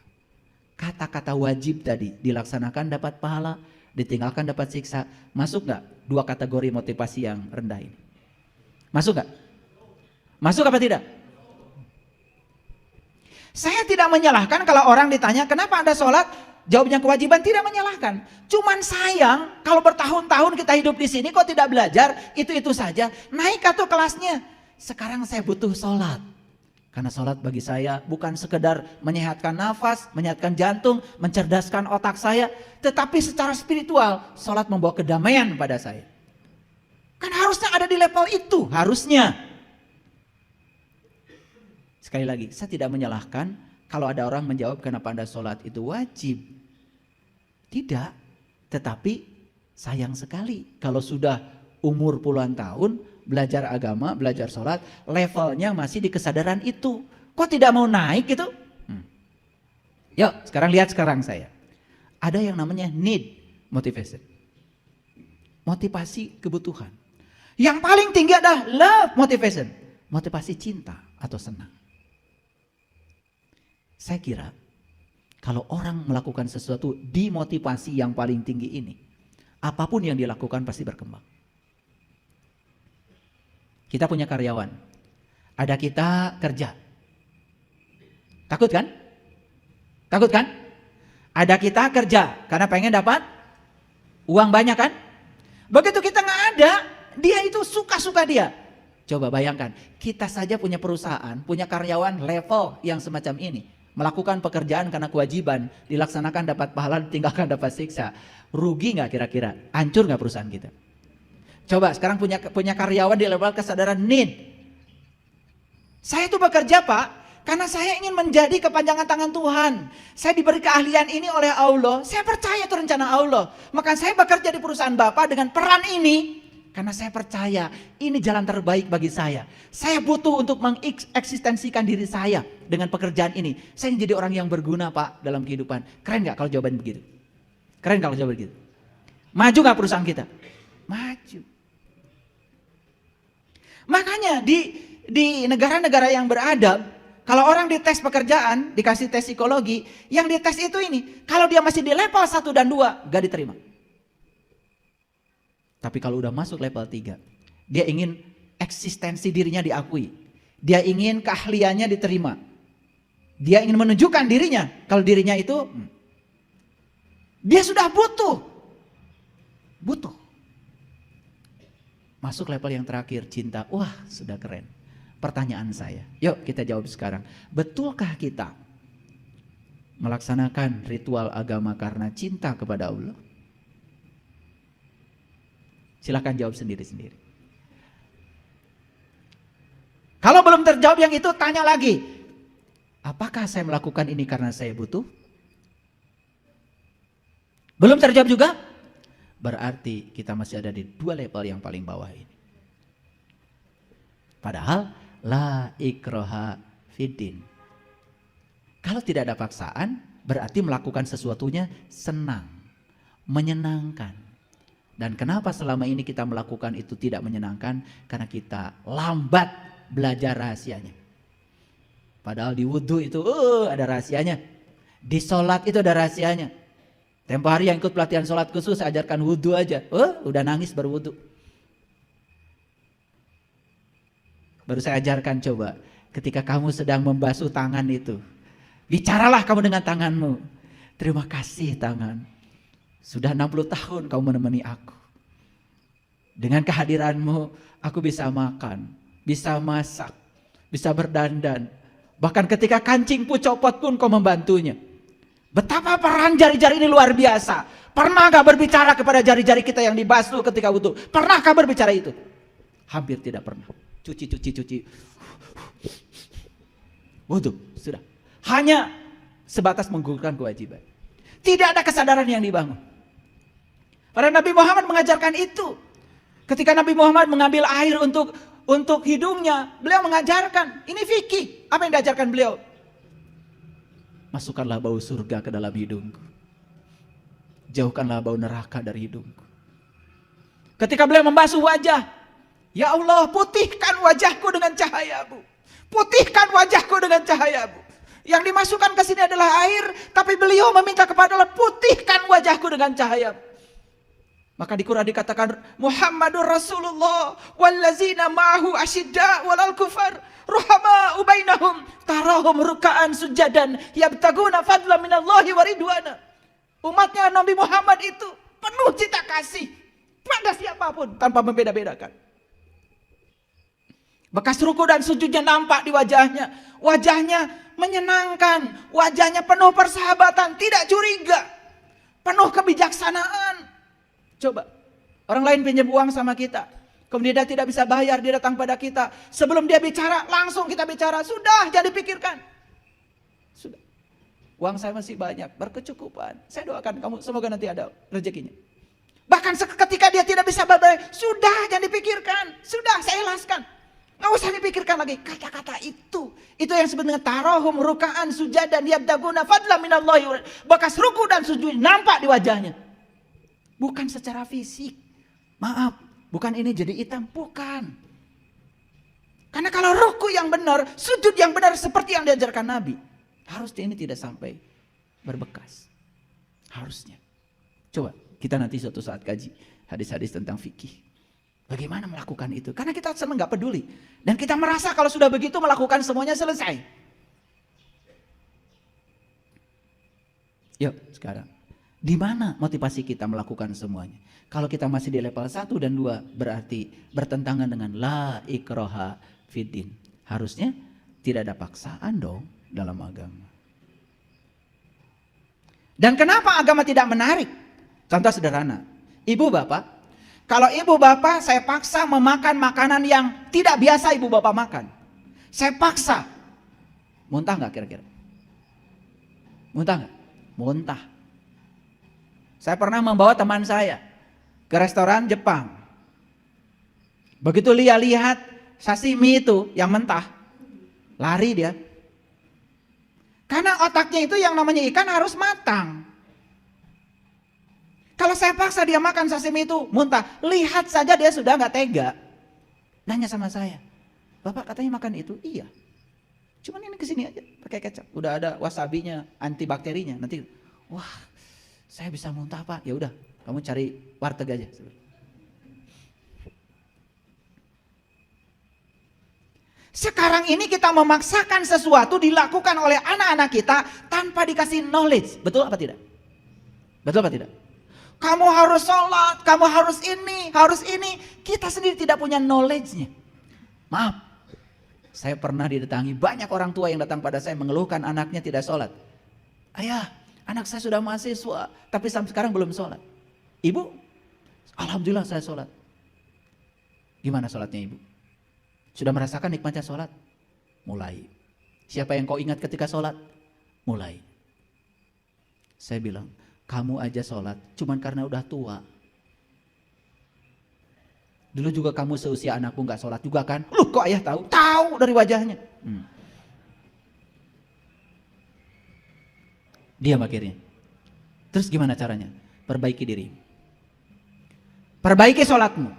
kata-kata wajib tadi dilaksanakan dapat pahala, ditinggalkan dapat siksa. Masuk gak 2 kategori motivasi yang rendah ini? Masuk gak? Masuk apa tidak? Saya tidak menyalahkan kalau orang ditanya kenapa Anda sholat, jawabnya kewajiban, tidak menyalahkan. Cuman sayang kalau bertahun-tahun kita hidup di sini kok tidak belajar, itu-itu saja. Naik atau kelasnya. Sekarang saya butuh sholat. Karena sholat bagi saya bukan sekedar menyehatkan nafas, menyehatkan jantung, mencerdaskan otak saya. Tetapi secara spiritual, sholat membawa kedamaian pada saya. Kan harusnya ada di level itu, harusnya. Sekali lagi, saya tidak menyalahkan kalau ada orang menjawab kenapa Anda sholat itu wajib. Tidak, tetapi sayang sekali kalau sudah umur puluhan tahun, belajar agama, belajar sholat, levelnya masih di kesadaran itu. Kok tidak mau naik gitu? Yuk, sekarang lihat sekarang saya. Ada yang namanya need motivation. Motivasi kebutuhan. Yang paling tinggi adalah love motivation. Motivasi cinta atau senang. Saya kira kalau orang melakukan sesuatu di motivasi yang paling tinggi ini, apapun yang dilakukan pasti berkembang. Kita punya karyawan, ada kita kerja. Takut kan? Takut kan? Ada kita kerja karena pengen dapat uang banyak kan? Begitu kita nggak ada, dia itu suka-suka dia. Coba bayangkan, kita saja punya perusahaan, punya karyawan level yang semacam ini. Melakukan pekerjaan karena kewajiban, dilaksanakan dapat pahala, ditinggalkan dapat siksa. Rugi nggak kira-kira? Hancur nggak perusahaan kita? Coba sekarang punya karyawan di level kesadaran need. Saya itu bekerja Pak, karena saya ingin menjadi kepanjangan tangan Tuhan. Saya diberi keahlian ini oleh Allah. Saya percaya itu rencana Allah. Maka saya bekerja di perusahaan Bapak dengan peran ini. Karena saya percaya ini jalan terbaik bagi saya. Saya butuh untuk mengeksistensikan diri saya dengan pekerjaan ini. Saya ingin jadi orang yang berguna Pak dalam kehidupan. Keren gak kalau jawaban begitu? Keren kalau jawaban begitu? Maju gak perusahaan kita? Maju. Makanya di negara-negara yang beradab, kalau orang dites pekerjaan, dikasih tes psikologi, yang dites itu ini, kalau dia masih di level 1 dan 2, gak diterima. Tapi kalau udah masuk level 3, dia ingin eksistensi dirinya diakui. Dia ingin keahliannya diterima. Dia ingin menunjukkan dirinya, kalau dirinya itu, dia sudah butuh. Masuk level yang terakhir, cinta. Wah, sudah keren. Pertanyaan saya, yuk kita jawab sekarang. Betulkah kita melaksanakan ritual agama karena cinta kepada Allah? Silahkan jawab sendiri-sendiri. Kalau belum terjawab yang itu, tanya lagi. Apakah saya melakukan ini karena saya butuh? Belum terjawab juga? Berarti kita masih ada di 2 level yang paling bawah ini. Padahal la ikroha fiddin. Kalau tidak ada paksaan, berarti melakukan sesuatunya senang, menyenangkan. Dan kenapa selama ini kita melakukan itu tidak menyenangkan? Karena kita lambat belajar rahasianya. Padahal di wudhu itu ada rahasianya. Di sholat itu ada rahasianya. Tempo hari yang ikut pelatihan sholat khusus, saya ajarkan wudhu aja. Udah nangis baru wudhu. Baru saya ajarkan, coba. Ketika kamu sedang membasuh tangan itu, bicaralah kamu dengan tanganmu. Terima kasih tangan. Sudah 60 tahun kamu menemani aku. Dengan kehadiranmu, aku bisa makan, bisa masak, bisa berdandan. Bahkan ketika kancingku copot pun kau membantunya. Betapa peran jari-jari ini luar biasa. Pernah gak berbicara kepada jari-jari kita yang dibasuh ketika wudhu? Pernahkah berbicara itu? Hampir tidak pernah. Cuci. Wudhu, sudah. Hanya sebatas menggugurkan kewajiban. Tidak ada kesadaran yang dibangun. Para Nabi Muhammad mengajarkan itu. Ketika Nabi Muhammad mengambil air untuk hidungnya, beliau mengajarkan. Ini fikih. Apa yang diajarkan beliau? Masukkanlah bau surga ke dalam hidungku. Jauhkanlah bau neraka dari hidungku. Ketika beliau membasuh wajah, ya Allah, putihkan wajahku dengan cahayamu. Putihkan wajahku dengan cahayamu. Yang dimasukkan ke sini adalah air, tapi beliau meminta kepada Allah, putihkan wajahku dengan cahayamu. Maka di Quran dikatakan Muhammadur Rasulullah wallazina ma'ahu asyidda walal kufar ruhama'u bainahum tarahum ruka'an sujadan yabtaguna fadla minallahi wa ridwana. Umatnya Nabi Muhammad itu penuh cinta kasih pada siapapun tanpa membeda-bedakan. Bekas ruku dan sujudnya nampak di wajahnya. Wajahnya menyenangkan, wajahnya penuh persahabatan, tidak curiga, penuh kebijaksanaan. Coba, orang lain pinjam uang sama kita, kemudian dia tidak bisa bayar, dia datang pada kita. Sebelum dia bicara, langsung kita bicara. Sudah, jangan dipikirkan. Sudah, uang saya masih banyak, berkecukupan. Saya doakan kamu, semoga nanti ada rezekinya. Bahkan ketika dia tidak bisa bayar, sudah, jangan dipikirkan. Sudah, saya jelaskan. Nggak usah dipikirkan lagi. Kata-kata itu yang disebut dengan tarahum ruka'an sujadan yabtaguna fadla minallahi. Bekas ruku dan sujud nampak di wajahnya. Bukan secara fisik. Maaf, bukan ini jadi hitam, bukan. Karena kalau ruku yang benar, sujud yang benar seperti yang diajarkan Nabi, harusnya ini tidak sampai berbekas. Harusnya. Coba kita nanti suatu saat kaji hadis-hadis tentang fikih. Bagaimana melakukan itu? Karena kita senang gak peduli. Dan kita merasa kalau sudah begitu melakukan semuanya selesai. Yuk sekarang. Di mana motivasi kita melakukan semuanya? Kalau kita masih di level 1 dan 2 berarti bertentangan dengan la ikroha fiddin. Harusnya tidak ada paksaan dong dalam agama. Dan kenapa agama tidak menarik? Contoh sederhana. Ibu bapak, kalau ibu bapak saya paksa memakan makanan yang tidak biasa ibu bapak makan. Saya paksa. Muntah nggak kira-kira? Muntah nggak? Muntah. Saya pernah membawa teman saya ke restoran Jepang. Begitu lihat sashimi itu yang mentah, lari dia. Karena otaknya itu yang namanya ikan harus matang. Kalau saya paksa dia makan sashimi itu muntah, lihat saja dia sudah nggak tega. Nanya sama saya, Bapak katanya makan itu? Iya. Cuman ini kesini aja pakai kecap. Udah ada wasabinya, antibakterinya. Nanti, wah saya bisa muntah Pak. Ya udah, kamu cari warteg aja. Sekarang ini kita memaksakan sesuatu dilakukan oleh anak-anak kita tanpa dikasih knowledge. Betul apa tidak? Betul apa tidak? Kamu harus sholat, kamu harus ini. Kita sendiri tidak punya knowledge-nya. Maaf, saya pernah didatangi banyak orang tua yang datang pada saya mengeluhkan anaknya tidak sholat. Ayah, anak saya sudah mahasiswa, tapi sampai sekarang belum sholat. Ibu, alhamdulillah saya sholat. Gimana sholatnya ibu? Sudah merasakan nikmatnya sholat? Mulai. Siapa yang kau ingat ketika sholat? Mulai. Saya bilang, kamu aja sholat cuman karena udah tua. Dulu juga kamu seusia anakmu gak sholat juga kan? Loh kok ayah tahu? Tahu dari wajahnya. Diam akhirnya. Terus gimana caranya? Perbaiki diri. Perbaiki sholatmu.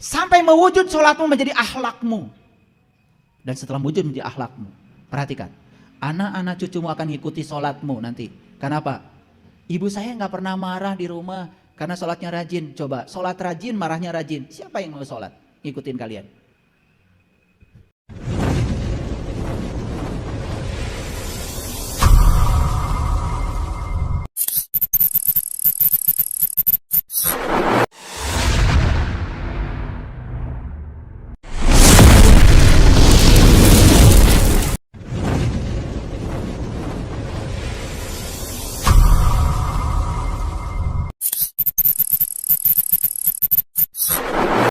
Sampai mewujud sholatmu menjadi akhlakmu. Dan setelah wujud menjadi akhlakmu, perhatikan, anak-anak cucumu akan ikuti sholatmu nanti. Kenapa? Ibu saya gak pernah marah di rumah karena sholatnya rajin. Coba, sholat rajin, marahnya rajin. Siapa yang mau sholat? Ngikutin kalian.